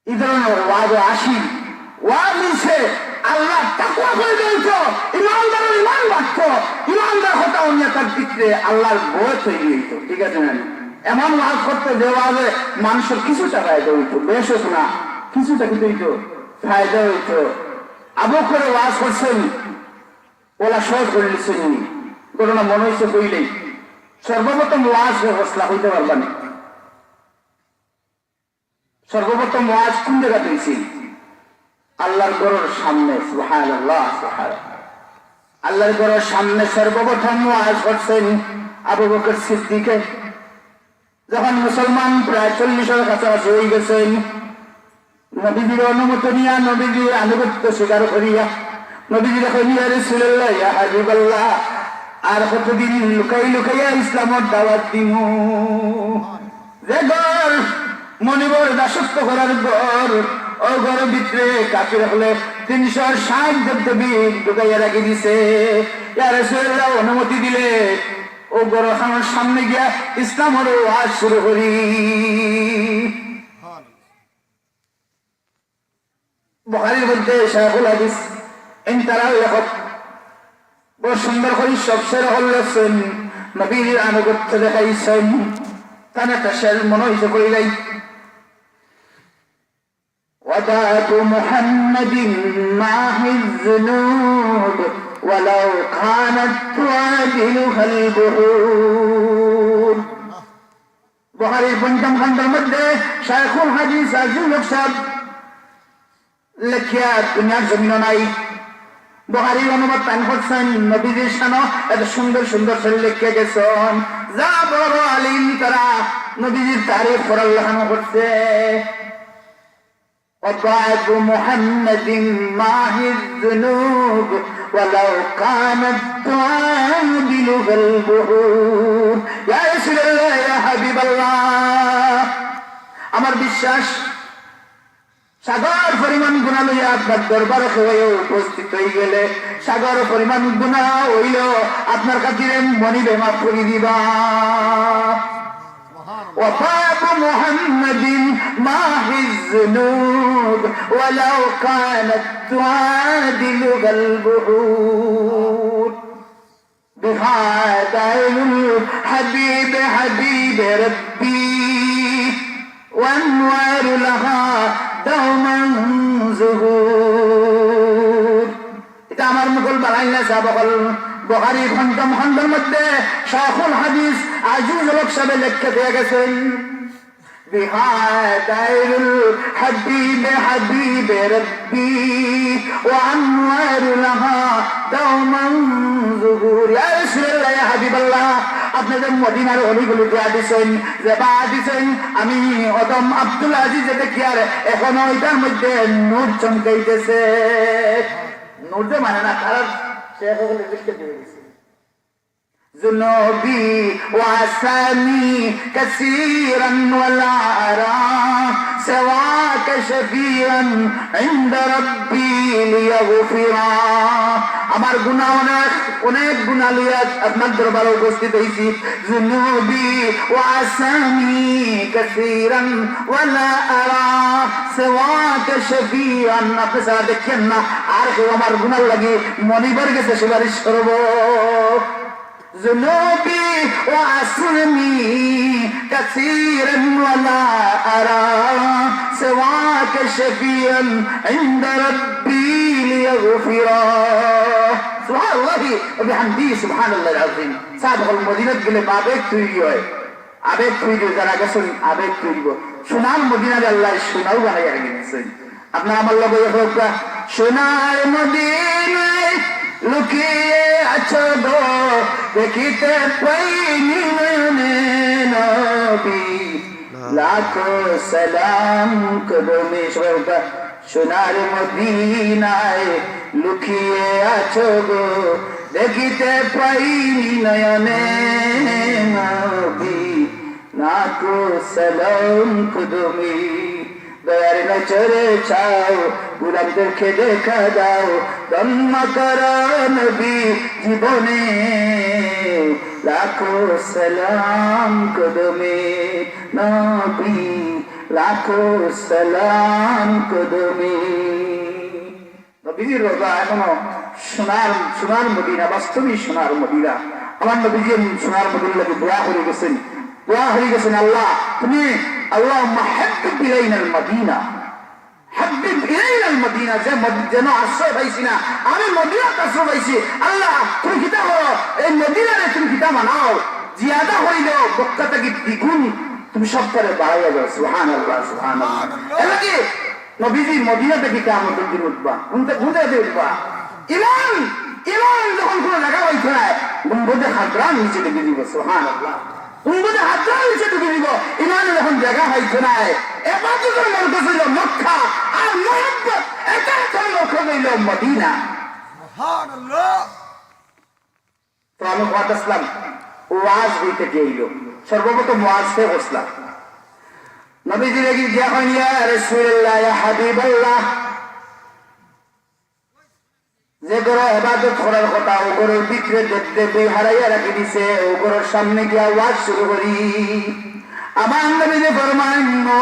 এই ধরনের ওয়াজ আসি ওয়াজ নিছে আল্লাহ তাকওয়া করে দিত ইমানদারের ইমান বাড়ত ইমানদার হতা অন্য তার ভিতরে আল্লাহর ভয় তৈরি হইত ঠিক আছে না এমন ওয়াজ করতে যে ওয়াজে মানুষের কিছুটা ফায়দা হইতো বেশ হতো না কিছুটা কিন্তু হইতো ফায়দা হইতো আবু করে ওয়াজ করছেন ওলা সহজ করে লিখছেন ঘটনা মনে হয়েছে কইলেই সর্বপ্রথম ওয়াজ ব্যবস্থা হইতে পারবা না সর্বপ্রথম ওয়াজ কোন জায়গা দিয়েছি আল্লাহর ঘরের সামনে সুবহানাল্লাহ সুবহানাল্লাহ আল্লাহর ঘরের সামনে সর্বপ্রথম ওয়াজ করছেন আবু বকর সিদ্দিক যখন মুসলমান প্রায় 40-এর কাছাকাছি হয়ে গেছেন নবীজির অনুমতি নিয়া নবীজির আনুগত্য স্বীকার করিয়া নবীজি দেখেন ইয়া রাসূলুল্লাহ ইয়া হাবিবাল্লাহ আর কতদিন লুকাই লুকাইয়া ইসলামের দাওয়াত দিমু যে ঘর মনিবর দাসত্ব করার ঘর ও ঘরের ভিতরে কাফির হলে 360 দেবদেবী ঢুকাইয়া রাখি দিছে ইয়া রাসূলুল্লাহ অনুমতি দিলে ও ঘর খানার সামনে গিয়া ইসলামের ওয়াজ শুরু করি বুখারীর মধ্যে শায়খুল হাদিস ইনতারাল লেখক বড় সুন্দর করে সব শের হল্লেছেন নবীর আনুগত্য দেখাইছেন তার একটা শের মনে হয়েছে কইলাই وَدَعْتُ مُحَمَّدٍ مَعَهِ الذُّنُوبِ وَلَوْ كَانَتْ تُعَادِلُهَا الْبُحُورُ বুখারীর ৫ম খণ্ডের মধ্যে শায়খুল হাদিস আজিজুল হক সাহেব লেখিয়া দুনিয়ার জমিন নাই বুখারীর অনুবাদ পান করছেন নবীজির শানে এত সুন্দর সুন্দর শের লিখে গেছেন যা বড় আলিম তারা নবীজির তারিফ করার লেখানো করছে وَطَاعَةُ مُحَمَّدٍ مَعَهِ الذُّنُوبِ وَلَوْ كَانَتْ تُعَادِلُهَا الْبُحُورُ يا رسول الله يا حبيب الله আমার বিশ্বাস সাগর পরিমাণ গুনাহ লইয়া আপনার দরবারে হয়ে উপস্থিত হয়ে গেলে সাগর পরিমাণ গুনাহ হইল আপনার খাতিরে মনিবে মাফ করে দিবা وَطَاعَةُ مُحَمَّدٍ مَعَهِ الذُّنُوبِ وَلَوْ كَانَتْ تُعَادِلُهَا الْبُحُورُ بها دائم الحبيب حبيب ربي وأنوار لها دوما ظهور এটা আমার মুকুল বানাইলে সাবকল বুখারীর ৫ম খণ্ডের মধ্যে শায়খুল হাদিস আজিজুল হক সাহেব লেখা দিয়ে গেছেন بهذا الحبيب حبيب ربي وأنوار لها دوما ظهور يا رسول الله يا حبيب الله আপনাদের মদিনার অলিগুলিতে দিয়েছেন যে বা দিয়েছেন আমি অদম আব্দুল আজিজ দেখি আর এখনো এটার মধ্যে নূর চমকাইতেছে নূর যে মানে না খারাপ সে হলে লিখতে দিয়ে দিয়েছে ذنوبي وعساني كثيرا ولا أرى سواك شفيعا عند ربي ليغفرا আমার গুনাহ অনেক গুনাহ লিয়া আপনার দরবারে উপস্থিত হইছি ذنوبي وعساني كثيرا ولا أرى سواك شفيعا আপনি দেখেন না আর কেউ আমার গুনাহ লাগি মনিবার গেছে সুপারিশ করব ذنوبي وعصمي كثيرا ولا أرى سواك شفيعا عند ربي ليغفرا سبحان الله وبحمده سبحان الله العظيم سابق المدينة قال بابك تريد আবেগ তৈরি যারা গেছেন আবেগ তৈরি সোনার মদিনার আল্লাহ সোনাও বানাইয়া গেছেন আপনার আমার লগে সোনার মদিনায় লুকিয়ে আছো গো দেখিতে পাইনি নবী লাখো সালাম কদমে সবাই সোনার মদিনায় লুকিয়ে আছো গো দেখিতে পাইনি নয়নে নবী লাখো সালাম কদমে দয়ার নজরে চাও গোলামদেরকে দেখা দাও ধন্য করো নবী জীবনে লাখো সালাম কদমে নবী লাখো সালাম কদমে নবীজির রোজা এখনো সোনার মদিনা বাস্তবিক সোনার মদিনা আমার নবীজি সোনার মদিনাকে দোয়া হয়ে গেছেন আল্লাহ তুমি আল্লাহ হাবিব ইলাইনাল মদিনা হাবিব ইলাইনাল মদিনা যেন আশ্রয় পাইছি না আমি মদিনাতে আশ্রয় পাইছি আল্লাহ তুমি কিতা করো এই মদিনারে তুমি কিতা বানাও জিয়াদা হইলেও বক্তা থেকে দ্বিগুণ তুমি সব করে বাড়াইয়া যাও সুবহানাল্লাহ সুবহানাল্লাহ এলাকি নবীজি মদিনা থেকে কিয়ামতের দিন উঠবা ঘুরতে উঠবা ইমান যখন কোনো জায়গা হইতে হয় গম্বুজে হাতরা নিচে ঢুকে দিব সুবহানাল্লাহ গম্বুজে হাতরা নিচে ঢুকে দিব ইমান যখন জায়গা হইতে নাই এবার যখন মনে ছিল মক্কা আর মুহাম্মদ এটা এখন লক্ষ্য হইল মদিনা সুবহানাল্লাহ তো আমি বলতেছিলাম ওয়াজ হইতে গেইল সর্বপ্রথম ওয়াজ কে বসলাম নবীজি লেগে গিয়া হয় ইয়া রাসূলুল্লাহ ইয়া হাবিবাল্লাহ যে গরো ইবাদত করার কথা ও গরোর ভিতরে দেখতে হারাইয়া রাখি দিছে ও গরোর সামনে গিয়া ওয়াজ শুরু করি আমার নবীজি ফরমান ও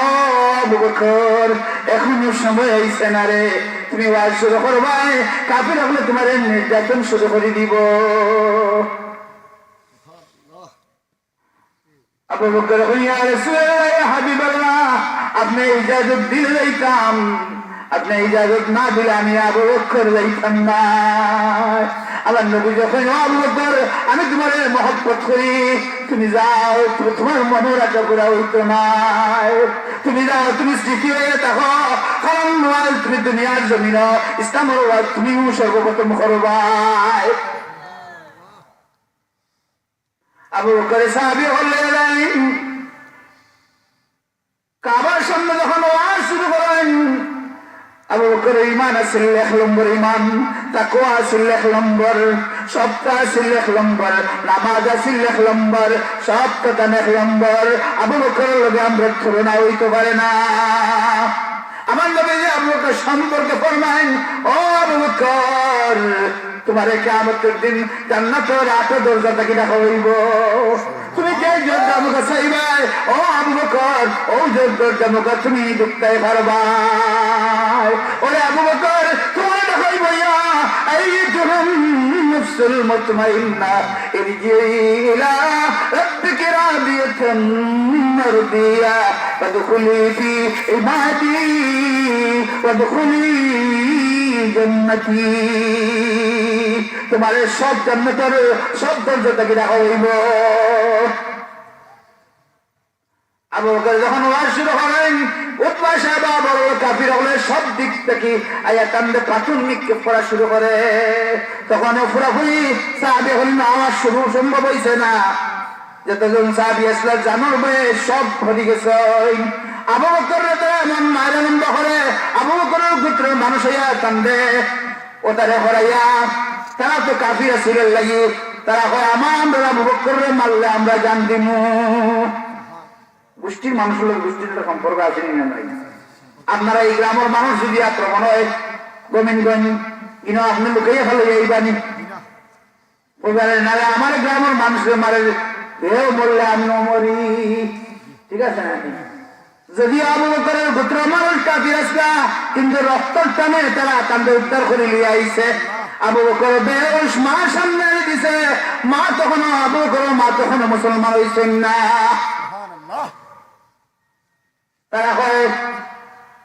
আবু বকর এখনো সময় হইছে না রে তুমি ওয়াজ শুরু করবা কাফির হলে তোমার নির্যাতন শুরু করে দিব আবু বকর ইয়া রাসূলুল্লাহ ইয়া হাবিবাল্লাহ আপনি ইজাজত দিলে যাইতাম আপনি ইজাজত না দিলে আমি আবু বকর যাইতাম না আল্লাহ নবী যখন আবু বকর আমি তোমার মহব্বত করি তুমি যাও তোমার মনোরাটা পুরা হইতো না তুমি যাও তুমি স্মৃতি হয়ে থাকো কারণ তুমি দুনিয়ার জমিন ইসলামের ওয়াজ তুমিও সর্বপ্রথম করবাই আবু বকর সাহাবী হলেন কাবার সামনে যখন ওয়াজ শুরু করেন আবু বকর ঈমান আছিল 1 নম্বর ঈমান তাকওয়া আছিল 1 নম্বর সবটা আছিল 1 নম্বর নামাজ আছিল 1 নম্বর সবটা 1 নম্বর আবু বকরের লগে আমরা তুলনা হইতে পারে না আমার নবী আবু বকর সম্পর্কে ফরমায়েন ও আবু বকর তোমারে কিয়ামতের দিন জান্নাতের 8 দরজা থেকে দেখা হইব তুমি যে দরজা মুখ চাইবা ও আবু বকর ও দরজা মুখ তুমি ঢুকতে পারবা ওরে আবু বকর তোমার দেখাইব ইয়া আইয়ুহান নাফসুল মুতমাইন্না ইরজিই ইলা রাব্বিকি রাদিয়াতান মারদিয়া ফাদখুলি ফি ইবাদি ওয়াদখুলি জান্নাতি তোমার সব জান্নাতের সব দরজা থেকে দেখা হইব আবু বকর যখন ওয়াজ শুরু করেন উতবা সাহেব বড় কাফির হলে সব দিক থেকে আয়াতান্দে পাথর নিক্ষেপ করা শুরু করে তখন পুরাপুরি সাহাবী হলেন আমার শুরু সম্ভব হয়েছে না যতজন সাহাবী আসলে জানোর বয়ে সব হয়ে গেছে আবু বকর এমন মায়ের আনন্দ করে আবু বকরের গোত্রের মানুষ হইয়া কান্দে ও তারা হরাইয়া তারা তো কাফির ছিলেন লাগি তারা হয় আমরা আবু বকরে মারলে আমরা জান দিমু গোষ্ঠীর মানুষের লোক গোষ্ঠীর সম্পর্ক আছে না নাই আপনারা এই গ্রামের মানুষ যদি আক্রমণ হয় গোবিন্দগঞ্জ কিনা আপনি লুকাইয়া ফেলে এই বাণী নাহলে আমার গ্রামের মানুষের মারে এও বললে আমিও মরি ঠিক আছে না যদি আবু বকরের গোত্র মানুষ কাফির আসলা কিন্তু রক্তর টানে তারা তাদের উদ্ধার করে নিয়ে আইছে আবু বকর বেশ মা সামনে দিছে মা তখনও আবু বকর মা তখনও মুসলমান হইছেন না তারা হয়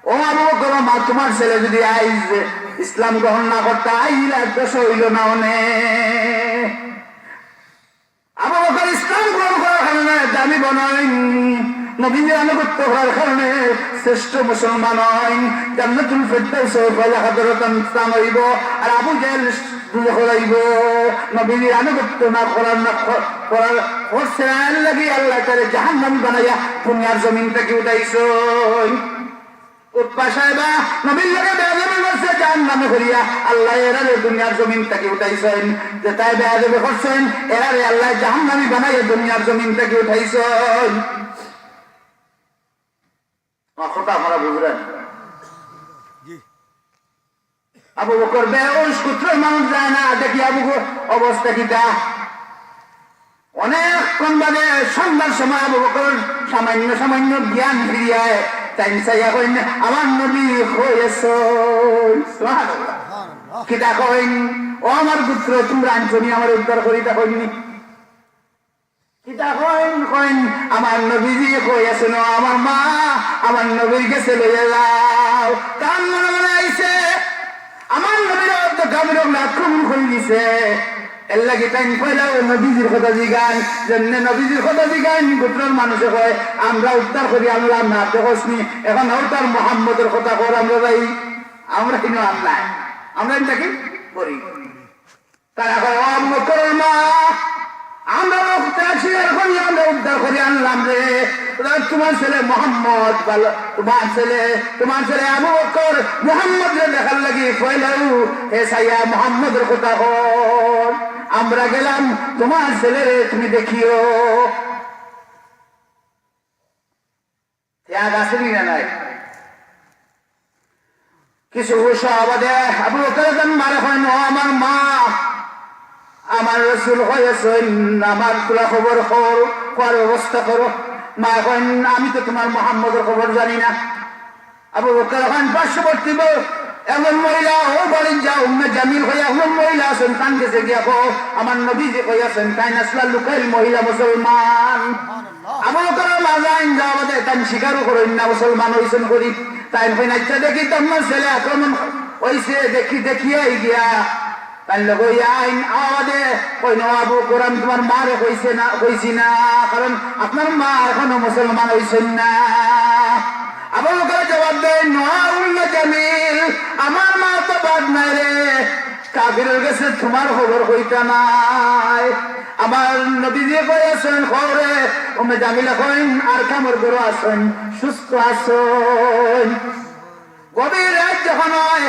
ও আবু বকর মা তোমার ছেলে যদি আইজ ইসলাম গ্রহণ না করতে আইলা দোষ হইল না অনেক আবু বকর ইসলাম গ্রহণ করার কারণে দামি বনাইন নবীর আনুগত্য হওয়ার কারণে শ্রেষ্ঠ মুসলমান হইন জান্নাতুল ফিরদাউসে পয়লা হাদরতান স্থান হইব আর আবু জেহেল দুজখ হইব নবীর আনুগত্য না করার করছে লাগি আল্লাহ তাআলা জাহান্নাম বানাইয়া দুনিয়ার জমিন থেকে উঠাইছেন উতবা সাহেবা নবীর লগে বেয়াদবি করছে জাহান্নামে করিয়া আল্লাহ এরারে দুনিয়ার জমিন থেকে উঠাইছেন যে তাই বেয়াদবি করছেন এরারে আল্লাহ জাহান্নামী বানাইয়া দুনিয়ার জমিন থেকে উঠাইছেন কথা আপনারা বুঝলেন। আবু বকর বেউস পুত্রের মানুষ যায় না, দেখি আবু অবস্থা কিটা। অনেকক্ষণ বাদে সন্ধ্যার সময় আবু বকর সামান্য সামান্য জ্ঞান ফিরিয়ায় তাই চাইয়া কইন আমার নবী হয়েছে কিটা কইন, ও আমার পুত্র তোমরা আনছনি আমার উদ্ধার করিতা কইনি কিটা কইন কইন আমার নবীজি হয়েছে না আমার মা আমার নবীর কাছে লইয়া যাও। তার মনে মনে আইছে আমার নবীর অর্ধ কাবির আক্রমণ করে দিছে, এর লাগে টাইম কইলাও নবীজির কথা জিগান, যেমনি নবীজির কথা জিগান গোত্রের মানুষে কয় আমরা উদ্ধার করি আনলাম না দেখনি, এখন তার মোহাম্মদের কথা কর আমরা যাই, আমরা কিনো আনলাই আমরা এটাকে করি। তারা কয় আবু বকরের মা আমরা স্বীকার করি আমরা উদ্ধার করে আনলাম রে, তোমার ছেলে মোহাম্মদ তোমার ছেলে আবু বকর মোহাম্মদ রে দেখার লাগি কইলাও হে সাইয়া মোহাম্মদের কথা কর, আমরা গেলাম তোমার ছেলে রে তুমি দেখিও। ত্যাগ আসেনি না নাই কিছু সাহাবাদে আবু বকর মারে হয় না আমার মা আমার রসুল হয়েছেন আমার তোলা খবর করার ব্যবস্থা করো। মা এখন আমি তো তোমার মোহাম্মদের খবর জানি না। আবু বকর এখন পার্শ্ববর্তী এমন মহিলা ও বলেন যাও জামিল হইয়া এমন মহিলা আছেন কান গেছে গিয়া আমার নবী যে কইয়াছেন তাই নাসলা লুকাইল মহিলা মুসলমান। আবু বকর লাজাইন যাও আমাদের তাই স্বীকারও করেন না মুসলমান হয়েছেন করি তাই হই না দেখি তোমার ছেলে আক্রমণ হয়েছে দেখিয়ে গিয়া তাই লোক আইন আমাদের কই না আবু কোরআন তোমার মারে কইছি না কারণ আপনার মা এখনো মুসলমান হয়েছেন না। আবু বকর জবাব দেয় নোয়াউল্লাহ জামিল আমার মা তো বাদ নাই রে, কাফিরের কাছে তোমার খবর হইতা নাই। আমার নবী দিয়ে কইয়াছেন খবরে ওমে জামিলা কইন আর কামর গরু আসেন সুস্থ আসেন। গভীর রাত যখন হয়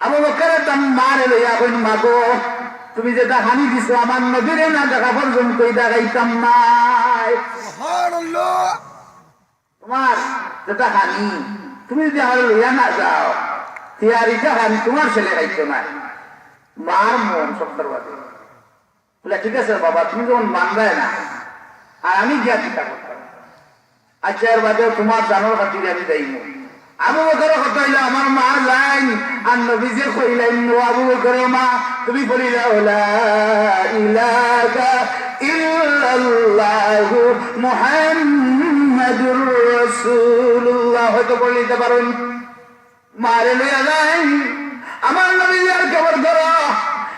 আবু বকরের দাম মারে লইয়া কইন মাগো তুমি যেটা হানি দিছো আমার নবীরে না দেখা পর্যন্ত দেখাইতাম নাই। তোমার যেটা হানি তুমি যদি আমার লইয়া না যাও তিয়ারিটা হানি তোমার ছেলে খাইতো না। মার মন সত্তর বাদে বলে ঠিক আছে বাবা তুমি যখন মানবে না আর আমি গিয়া চিন্তা করতাম আচ্ছা এর বাদে তোমার জানোর খাতিরে আমি যাইব। আবু বকর কথা হইল আমার মা লাইন আর নবীজি কইলেন আবু বকরের মা তুমি বলিলা লা ইলাহা ইল্লাল্লাহু মুহাম্মাদুর রাসূলুল্লাহ হয়তো বলিতে পারেন মারে লইয়া যাই আমার নবীজি আর খবর করো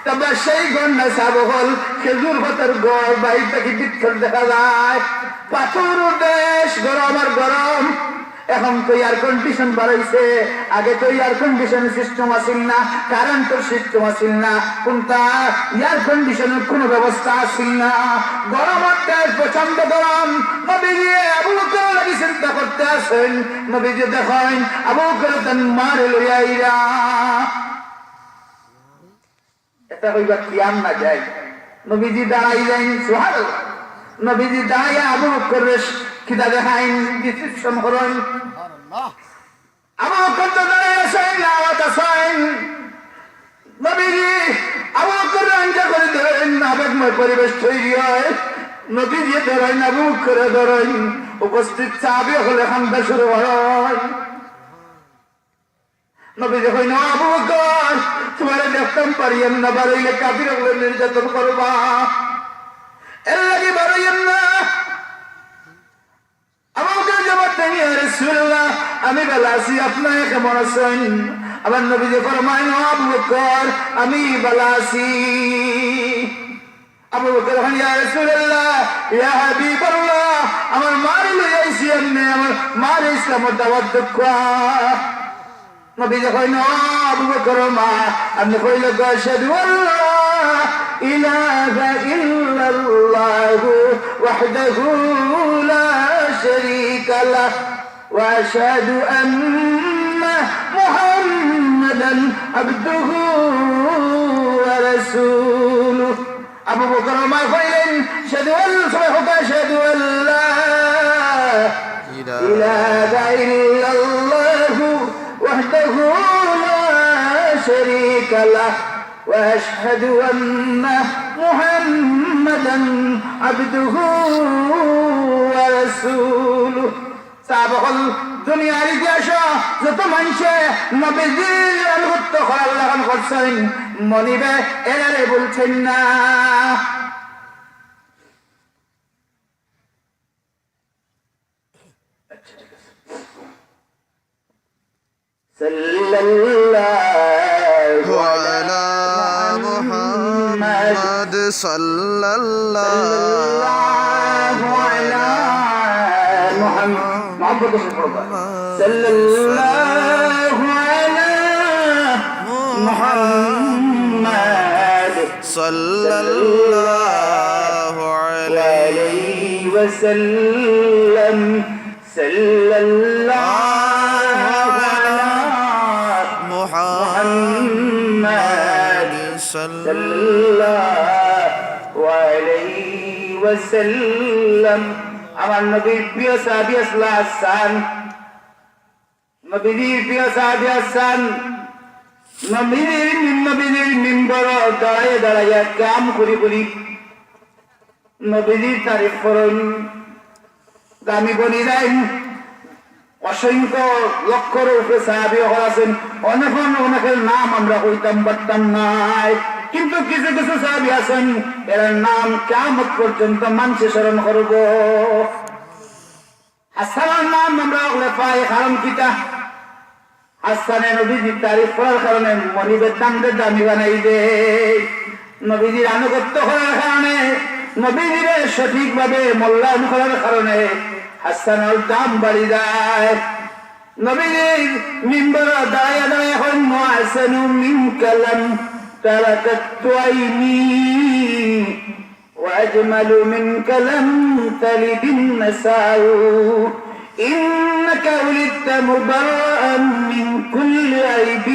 তবে সেই গন্ডা সাবহল খেজুর পাতার গড় বাইর থেকে বিক্ষর দেখা যায় পাথর দেশ গরম আর গরম। এখন তো এয়ার কন্ডিশন বাড়াইছে, আগে তো এয়ার কন্ডিশন সিস্টেম আসিল না, কারেন্টের সিস্টেম আসিল না, কোনটা এয়ার কন্ডিশনের কোন ব্যবস্থা আসিল না। গরম প্রচন্ড গরম। নবীজি আবু বকর লাগি চিন্তা করতে আসেন, নবীজি দেখেন আবু বকর তার মারে লইয়া এটা কইবা কিয়াম না যায়। নবীজি দাঁড়াই যাই সুবহানাল্লাহ, নবীজি দাঁড়াইয়া আবু বকরের কিতা দেখাইন ডিসক্রিপশন করেন। আবু বকর তো দাঁড়াই আছেন আওয়াজ আছেন নবীজি আবু বকর আঞ্জা করে ধরেন আবেগময় পরিবেশ তৈরি হয়। নবীজি ধরেন আবু বকরে ধরেন উপস্থিত চাবি হলে খান্দা শুরু হয়। নবীজি কইন আবু বকর তোমার দেখতাম পারিয়েন না বাড়াইলে কাফির হলে নির্যাতন করবা এর লাগে বাড়াইয়েন না। আমি ভালো আছি আপনার কেমন আছেন? আমার নবীজি ফরমায় আবু বকর আমি ভালো আছি। আবু বকর ইয়া রাসূলুল্লাহ ইয়া হাবিবাল্লাহ আমার মার লই আইছি এমনি আমার মার ইসলামের দাওয়াত দেখা। নবীজি কইন আবু বকর মা আপনি কইলে আশহাদু আল্লাহ ইলাহা ইল্লাল্লাহু ওয়াহদাহু লা শারীকা লাহু ওয়া আশহাদু আন্না মুহাম্মাদান আবদুহু ওয়া রাসূলুহু। আবু বকর মা কইলেন আশহাদু আল্লাহ ইলাহা شريك له وأشهد أن محمدا عبده ورسوله সাহাবাগণ দুনিয়ার ইতিহাসে যত মানুষে নবীজির আনুগত্য করার লাগান করছেন মনিবে এরারে বলছেন না সাল্লাল্লাহু আলা মুহাম্মাদ সাল্লাল্লাহু আলা মুহাম্মাদ সাল্লাল্লাহু আলা মুহাম্মাদ সাল্লাল্লাহু আলাইহি ওয়াসাল্লাম সাল্লাল্লাহু আলা মুহাম্মাদ সাল্লাল্লাহু আলাইহি ওয়াসাল্লাম আমার নবীর প্রিয় সাহাবী আসলাম নবীর প্রিয় সাহাবী আসলাম নবীর মিম্বর দাঁড়ায় দাঁড়াইয়া কাম করি বলি নবীর তারিফ করুন দামি বলি দেন অসংখ্য লক্ষর উপরে সাহাবী আছেন অনেকের নাম আমরা কইতাম পারতাম নাই কিন্তু কিছু কিছু সাহাবী আছেন এর নাম কিয়ামত পর্যন্ত মানুষে স্মরণ করব হাসানের নাম আমরা পাই কারণ কিটা হাসানে নবীজির তারিফ করার কারণে মনিবের দামদের দামি বানাই দে নবীজির আনুগত্য করার কারণে নবীজির সঠিকভাবে মূল্যায়ন করার কারণে হাসানের দাম বাড়ি যায় নবীজির মিম্বর দাঁড়াইয়া দাঁড়াইয়া এখন মুআসানু মিন কালাম تركت عيني وأجمل منك لم تلد النساء إنك ولدت مبرأ من كل عيب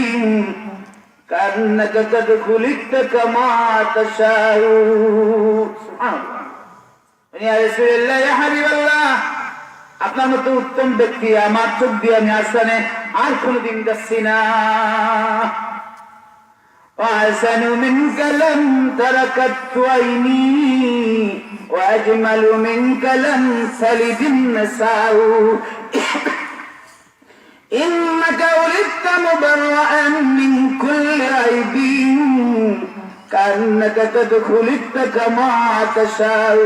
كأنك قد خلقت كما تشاء سبحان الله يا رسول الله يا حبيب الله আপনার মতো উত্তম ব্যক্তি আমার চোখ দিয়ে আমি আসানে আর কোনদিন দেখছি না وأحسن منك لم تركت عيني وأجمل منك لم تلد النساء إنك ولدت مبرأ من كل عيب كأنك قد خلقت كما تشاء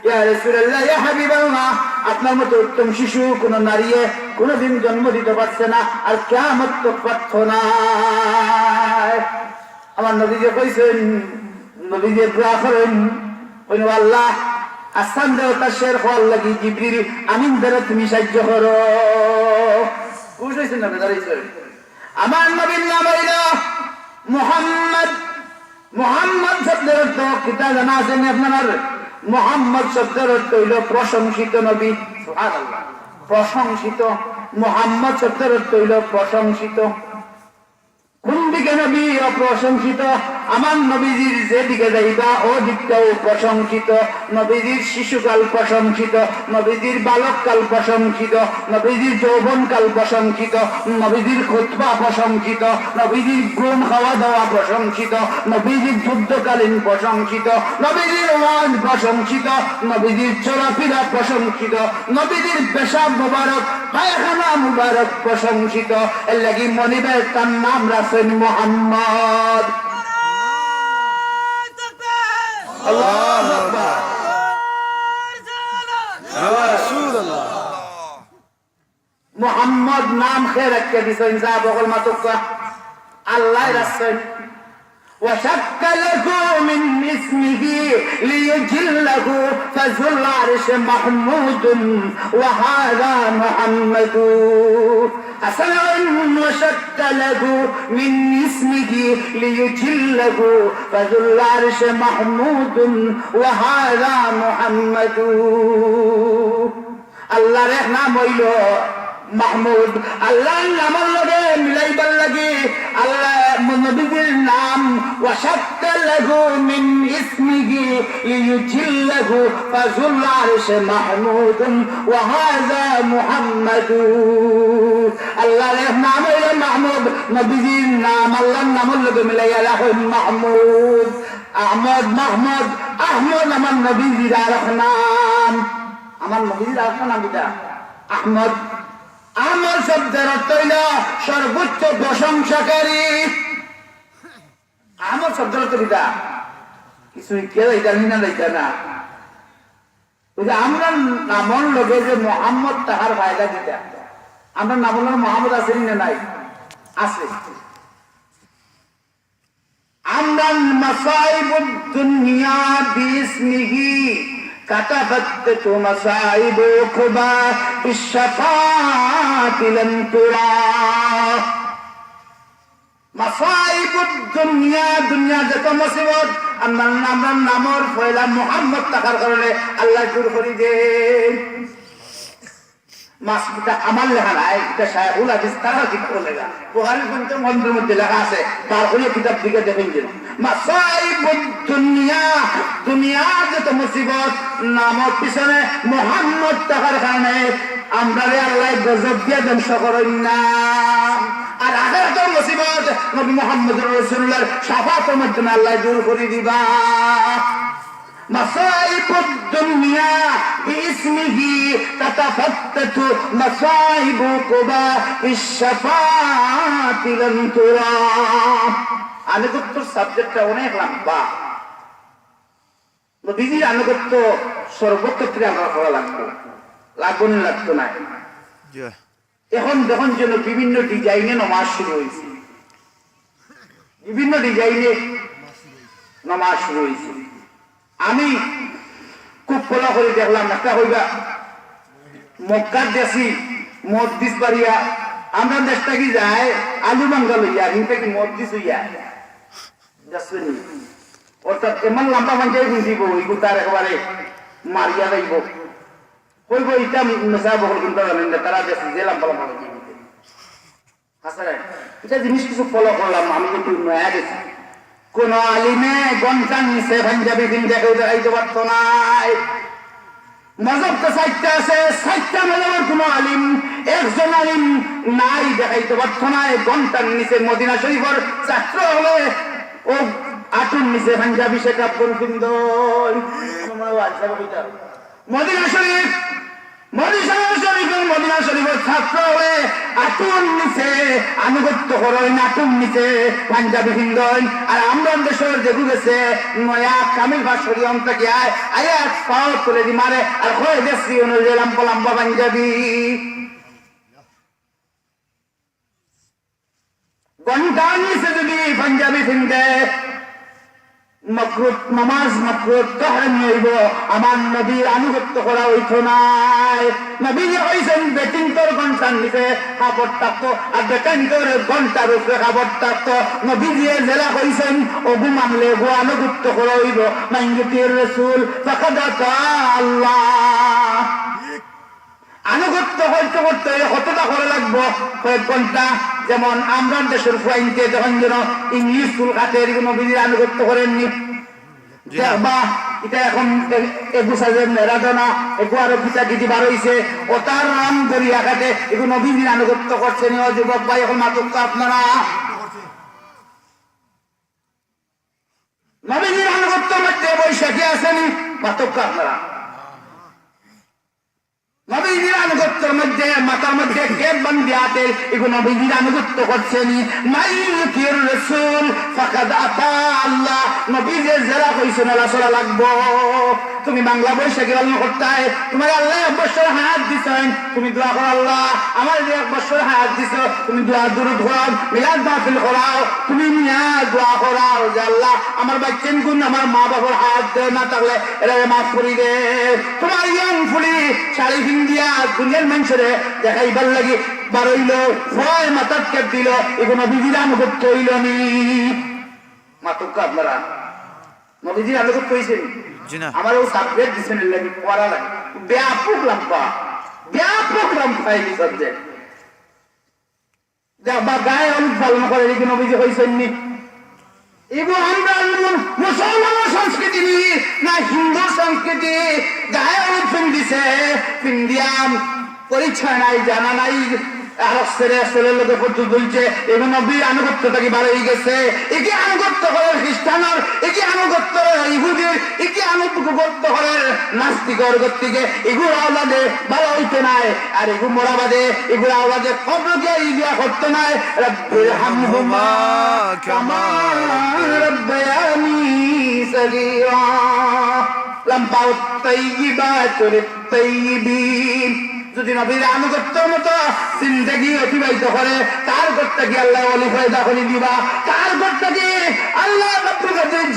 يا رسول الله يا حبيب الله আপনার মতো উত্তম শিশু কোন নারী কোনদিন জন্ম দিতে পারছে না আর কিয়ামত তো পারত না আমার নবীজি কইছেন নবীজি দোয়া করেন কইন আল্লাহ আসমান দেবতা শের হওয়ার লাগি জিবরিল আমিন দ্বারা তুমি সাহায্য করো বুঝাইছেন না দাঁড়াইছেন আমার নবীর নাম হইল মুহাম্মদ মুহাম্মদ শব্দের অর্থ কিতা জানা আছেন আপনার মুহাম্মদ শব্দের অর্থ হইল প্রশংসিত নবী সুবহানাল্লাহ প্রশংসিত মুহাম্মদ শব্দের অর্থ হইল প্রশংসিত কোন দিকে নবী অপ্রশংসিত আমার নবীজির যেদিকে যাইবা ও দিকটাও প্রশংসিত নবীজির শিশুকাল প্রশংসিত নবীজির বালককাল প্রশংসিত নবীজির যৌবনকাল প্রশংসিত নবীজির খুতবা প্রশংসিত নবীজির ঘুম খাওয়া দাওয়া প্রশংসিত নবীজির যুদ্ধকালীন প্রশংসিত নবীজির ওয়াজ প্রশংসিত নবীজির চলাফেরা প্রশংসিত নবীজির পেশাব মুবারক পায়খানা মুবারক প্রশংসিত এর লাগি মনিবের তার নাম রাসেন মুহাম্মদ আল্লাহু আকবার রাসূলুল্লাহ মুহাম্মদ নাম খেয়ে রাখতে দিছেন যা বগল মাতুকা আল্লাহ রাসেন وشك له من اسمه ليجله فذو العرش محمود وهذا محمد حسنا وشك له من اسمه ليجله فذو العرش محمود وهذا محمد الله رحمه হইল মাহমুদ আল্লাহর নামের লগে মিলাইবার লাগি আল্লাহ নবীর নাম ওয়াশাক্কা লাহু মিন ইসমিহি লিইউজিল্লাহু ফাযুল আরশে মাহমুদুন ওয়া হাযা মুহাম্মাদু। আল্লাহর নাম হলো মাহমুদ, নবীর নাম আল্লাহর নামের লগে মিলাইয়া রাখুন মাহমুদ। আহমদ মাহমুদ আহমদ আমার নবীজির আরেক নাম, আমার নবীজির আরেক নাম এটা আহমদ। আহমদ শব্দের অর্থ হইল সর্বোচ্চ প্রশংসাকারী। আহমদ শব্দের অর্থ এটা কিছু কেউ জানি না এটা না, ওই যে আমরা নামর লগে যে মোহাম্মদ তাহার ফায়দা দিতে, আমরা নামর মোহাম্মদ আছে না নাই? আছে। আমরা মাসাইবুদ দুনিয়া বিসমিহি কাতাবাত মাসাইব কুবা বিশফাআতি লাম তুরা। মাসাইবুদ দুনিয়া, দুনিয়া যত মুসিবত আমার নামর পয়লা মুহাম্মদ থাকার কারণে আল্লাহ দূর করে দেন। মাসটা আমার লেখা নাই, এটা শায়খুল হাদিস তারা ঠিক করে লেখা, বুখারীর পঞ্চম খণ্ডের মধ্যে লেখা আছে। তারপরে কিতাব দিকে দেখেন যে মাসাইবুদ দুনিয়া, দুনিয়ার যত মুসিবত নামর পিছনে মুহাম্মদ থাকার কারণে আমরা আল্লাহ গজব দিয়ে ধ্বংস করেন না। আর আখিরাতের মুসিবত নবী মুহাম্মদ রাসূলুল্লাহর শাফাতের মাধ্যমে আল্লাহ দূর করে দিবা। মাসাইবুদ দুনিয়া বিইসমিহি তাতাফাত্তাতু মাসাইবু কুবা বিশফাআতি লাম তুরা। আনুগত্য সাবজেক্টটা অনেক লম্বা, নবীজির আনুগত্য সর্বক্ষেত্রে আমরা করা লাগবে, লাগবে না লাগতো না। এখন যখন যেন বিভিন্ন ডিজাইনে নামাজ শুরু হয়েছে, বিভিন্ন ডিজাইনে নামাজ শুরু হয়েছে। আমি খুব ফলো করে দেখলাম, একটা হইবা মক্কার দেশি মসজিদ বাড়িয়া আমরা দেশটা কি যায় আলু বাঙ্গা লইয়া হিংটা কি মসজিদ হইয়া অর্থাৎ এমন লম্বা বাঙ্গাই দিব ওইগুলো তার একেবারে মারিয়া যাইব, কইব এটা মেসা বকল কিন্তু জানেন না তারা দেশে যে লম্বা লম্বা হাসারে এটা জিনিস কিছু ফলো করলাম আমি, কিন্তু নয়া গেছি। কোন আলিমে গন্টান নিচে পাঞ্জাবি দিন দেখাইতে পারতো নাই। মজব তো সাইটটা আছে, সাইটটা মজবের কোন আলিম একজন আলিম নাই দেখাইতে পারতো না। গন্টার নিচে মদিনা শরীফের ছাত্র হলে ও আটুর নিচে পাঞ্জাবি সে কাপড় কিনদ। মদিনা শরীফ, মদিনা শরীফের ছাত্র হয়ে আটুর নিচে আনুগত্য করেন, আটুর নিচে পাঞ্জাবি হিন্দন। আর আমরা দেশের দেখু গেছে নয়া কামিল ভাষরী অন্তকে আয়াত পাও তুলে দি মারে আর হয়ে দেখছি অনুযায়ী লম্বা লম্বা পাঞ্জাবি। ঘন্টার নিচে যদি পাঞ্জাবি হিন্দে মাকরুহ, নামাজ মাকরুহ তাহরিম হইব। আমার নবীর আনুগত্য করা হইত নাই। নবী হইছেন বেটিং তোর ঘন্টার নিচে কাপড় থাকতো আর বেটিং তোর ঘন্টার উপরে কাপড় থাকতো। নবী দিয়ে জেলা হইছেন ওগু মানলে গো আনুগত্য করা হইব। মাইয়ুতির রাসূল ফাকাদ আতা আল্লাহ। আনুগত্য হইতে করতে কতটা করে লাগবো, কয়েক ঘন্টা। যেমন আমরা দেশের ফুয়াইনকে যখন যেন ইংলিশ স্কুল খাতে নবীজির আনুগত্য করেননি বা এটা এখন মেরাডোনা এগু আরো পিতা গীতি বার হয়েছে ও তার নাম দরিয়া খাতে এগুলো নবীজির আনুগত্য করছেন। যুবক ভাই এখন মাতুক আপনারা নবীজির আনুগত্য মধ্যে বৈশাখী আসেনি, মাতুক আপনারা নবীজির আনুগত্যের মধ্যে মাথার মধ্যে গেট বান্ধি হাতে এগুলো নবীজির আনুগত্য করছেন। মাইয়ুতির রাসূল ফাকাদ আতা আল্লাহ। নবীজি যারা কইছেন আল্লাহ সাল্লাহ লাগবো। তুমি বাংলা বৈশাখী পালন করতে হয়, তোমার আল্লাহ 1 বছর হায়াত দিছেন, তুমি দোয়া করো আল্লাহ আমার 1 বছর হায়াত দিছো, তুমি দোয়া দুরূদ করাও, মিলাদ মাহফিল করাও, তুমি নিয়া দোয়া করাও যে আল্লাহ আমার বাচ্চান গুণ আমার মা বাবার হায়াত দে না থাকলে এরা মাফ করি দে। তোমার ইয়ং ফুলি শাড়ি দিয়া দুনিয়ার মানুষের দেখাইবার লাগি বারইল ভয় মাথার কেপ দিল, এগুলো নবীজির আনুগত্য হইল নি। মাতুক আপনারা নবীজির আনুগত্য হয়েছেন। আমার ও সাবজেক্ট দিচ্ছেন লাগি পড়া লাগে ব্যাপক লম্বা এই সাবজেক্ট বা গায়ে হলুদ পালন করে এদিকে নবীজি হয়েছেননি। এগুলো আমরা মুসলমান সংস্কৃতি নিয়ে না হিন্দু সংস্কৃতি। গায়ে হলুদ পিন্দিছে, পিন্দিয়াম পরিচয় নাই, জানা নাই, ছেলের লোকে পর্যন্ত বলছে এগুলো নবীর আনুগত্যটাকে বাড়াই গেছে। একে আনুগত্য করে খ্রিস্টানের, একে আনুগত্য ইহুদির, একে আনুগত্য করে নাস্তিকর গতিকে এগুলো আওলাদে ভালো হইতে নাই। আর এগুলো মোরাবাদে এগুলো আওলাদে কবর দিয়ে ইলিয়া করতে নাই। রব্বির হামহুমা কামা রাব্বায়ানি সগীরা লাম্বাউ তাইয়্যিবাতুল তাইয়্যিবিন। যদি নবীর আনুগত্যের মতো জিন্দেগি অতিবাহিত করে তার করতে কি আল্লাহ ওলি ফায়দা করে দিবা, তার করতে কি আল্লাহ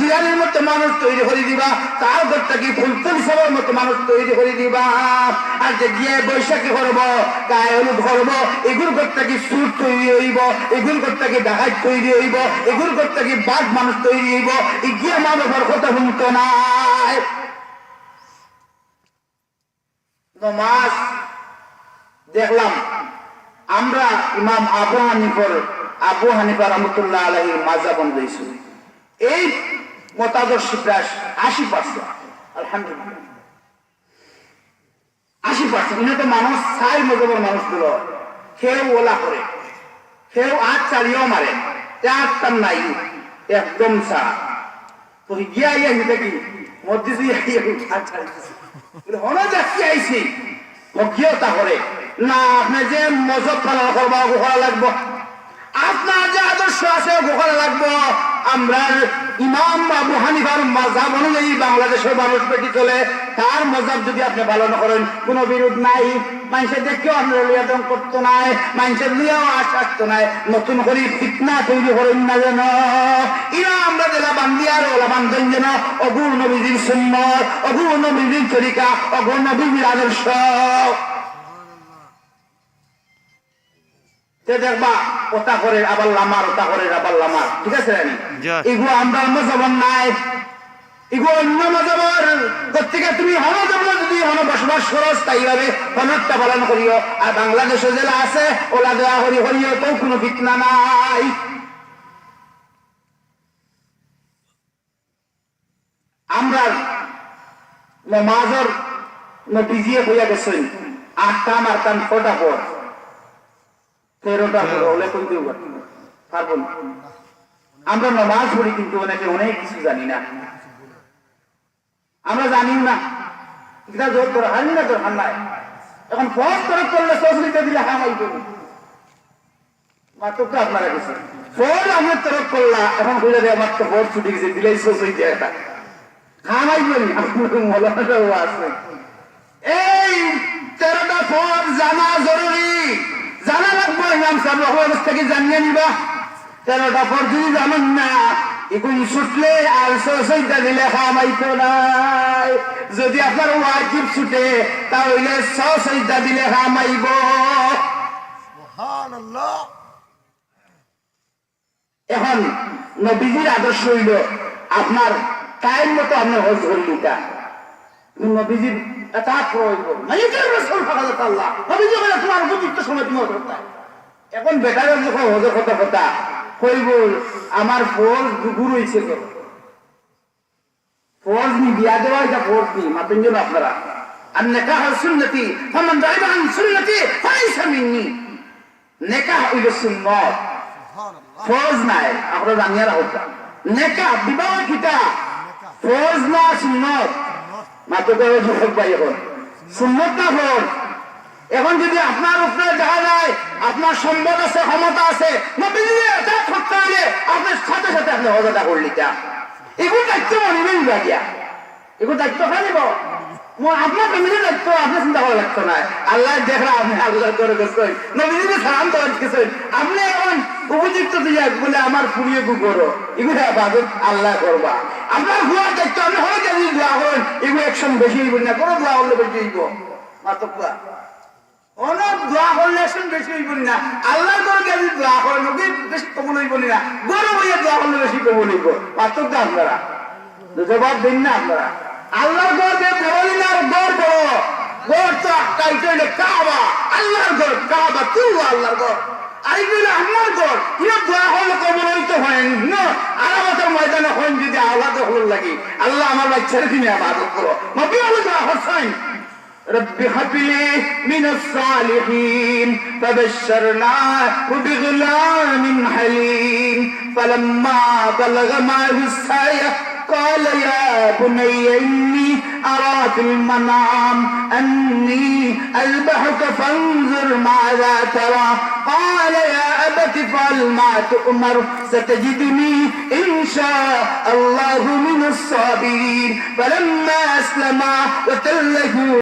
জিয়ানের মতো মানুষ তৈরি করে দিবা, তার করতে কি ফুলফুল সবার মতো মানুষ তৈরি করে দিবা। আর যে গিয়ে বৈশাখী করবো, গায়ে হলুদ করবো, এগুলো করতে কি সুর তৈরি হইব, এগুলো করতে কি ডাকাত তৈরি হইব, এগুলো করতে কি বাঘ মানুষ তৈরি হইব, এগিয়ে মা বাবার কথা শুনতো নাই। নমাজ দেখলাম আমরা ইমাম আবু হানিফা রহমতুল্লাহ আলাইহির মাযহাব অনুযায়ী এই মতাদর্শ প্রায় 80%, আলহামদুলিল্লাহ 80%। উনি তো মানুষ চাই মজবর মানুষগুলো কেউ ওলা করে, কেউ আজ চালিয়েও মারে, তার নাই একদম ছাড়া। তো গিয়া হিতে কি মসজিদ হলো যাচ্ছি আইসি অজ্ঞতা করে না। আপনি যে মজব পালন করবা গোখরা লাগবো, আপনার যে আদর্শ আছে গোখরা লাগবো। আমরা ইমাম আবু হানিফার মাযহাব অনুযায়ী বাংলাদেশের মানুষ পেটি চলে, তার মাযহাব যদি আপনি পালন করেন কোনো বিরোধ নাই। মানুষের দেখেও আমরা লিয়াদন করতো নাই, মানুষের লিয়াও আসতো নাই, নতুন করে ফিতনা তৈরি করেন না যেন। ইরা আমরা জেলা বান্দিয়ার ওলা বান্ধন যেন অগুর নবীজির সুন্নাত, অগুর নবীজির তরিকা, অগুর নবীজির আদর্শ দেখবা ওটা করে আবার লামার, ওটা করে আবার লামার, ঠিক আছে? এগুলো আমরা মজবন নাই, এগুলো অন্য মজবর প্রত্যেকে তুমি হনজবর যদি হন বসবাস করো তাই ভাবে হনরটা পালন করিও। আর বাংলাদেশে জেলা আছে ওলা দেওয়া হরি হরিও তো কোনো ফিতনা নাই। আমরা নমাজের নবীজিয়ে হইয়া গেছেন 8টা মারতাম 6টা পর 13টা পর ওলে কই দেব পারবো না। আমরা নামাজ পড়ি কিন্তু অনেকে অনেক কিছু জানি না, আমরা জানি না এটা জোর করে হানি না তোর হান্নায়। এখন ফরজ তরফ করলে সহযোগিতা দিলে হামাই করি মাত্র তো আপনারা গেছে ফরজ আমার তরফ করলা, এখন বুঝে দেয় আমার তো ফরজ ছুটি গেছে দিলেই সহযোগিতা এটা হামাই করি। আপনার মৌলানাটাও আছে এই 13টা ফরজ জানা জরুরি, জানা লাগবো। ইমাম সাহেব রহমান থেকে জানিয়ে নিবা 13টা ফরজ যদি জানেন না এগুলি ছুটলে আর সহযোগিতা দিলে হামাইতো নাই। যদি আপনার ওয়াজিব ছুটে তাহলে সহযোগিতা দিলে হামাইব। সুবহানাল্লাহ। এখন নবীজির আদর্শ হইল আপনার টাইম মতো আপনার হজ করলিটা নবীজির এটা প্রয়োগ মালিকের রাসূল সাল্লাল্লাহু নবীজি বলে তোমার উপযুক্ত সময় তোমার করতে। এখন বেটারের যখন হজের কথা কইব আমার ফরজ গুরু হইছে তো ফরজ নি বিয়া দেওয়া এটা ফরজ নি মাপেন জন্য আপনারা আর নিকাহ সুন্নতি ফামান রাইবা আন সুন্নতি ফালাইসা মিন্নি। নিকাহ হইল সুন্নাত, ফরজ নাই। আপনারা জানিয়া রাখো নিকাহ বিবাহ কিটা ফরজ না সুন্নাত মাত্র ভাই এখন সুন্নাত না ফরজ। এখন যদি আপনার উপরে দেখা যায় আপনার সম্পদ আছে ক্ষমতা আছে আপনার সাথে সাথে আপনি হজটা করলি এগুলো দায়িত্ব মনিবেন গিয়া এগুলো দায়িত্ব খালিব আপনার ফ্যামিলির দায়িত্ব আপনি চিন্তা করা লাগতো না। আল্লাহ দেখরা আপনি আল্লাহ করে গেছেন নবীজিকে সালাম তো গেছেন আপনি এখন উপযুক্ত দিয়ে বলে আমার ফুরিয়ে গু করো এগুলো আবাদত আল্লাহ করবা। আপনার হুয়ার দায়িত্ব আপনি হয়ে গেলে দোয়া করেন এগুলো একসঙ্গ বেশি হইব না, কোনো দোয়া করলে বেশি হইব মাত্র অনেক দোয়া করলে একসঙ্গে বেশি হইব না। আল্লাহর করে গেলে দোয়া করেন বেশি কবল হইব না, গরু হইয়া দোয়া করলে বেশি কবল হইব মাত্র আপনারা জবাব দিন না। আপনারা আল্লাহর ঘর যে বড় আর ঘর বড় ঘর তো কাইতে হইলে কাবা আল্লাহর ঘর কাবা তুই আল্লাহর ঘর আরেকগুলো আমার ঘর ইয়ে দোয়া হলে কবল হইতে হয় না আলামতের ময়দানে হন যদি আলাদা হল লাগে আল্লাহ আমার বাচ্চারা তুমি আবাদত করো নবী আল্লাহ হোসেন رب هب لي من الصالحين فبشرناه بغلام حليم فلما بلغ معه السعي قال يا بني إني أرى في المنام أني أذبحك فانظر ماذا ترى قال يا أبت افعل ما تؤمر ستجدني إن شاء الله من الصابرين فلما أسلما وتله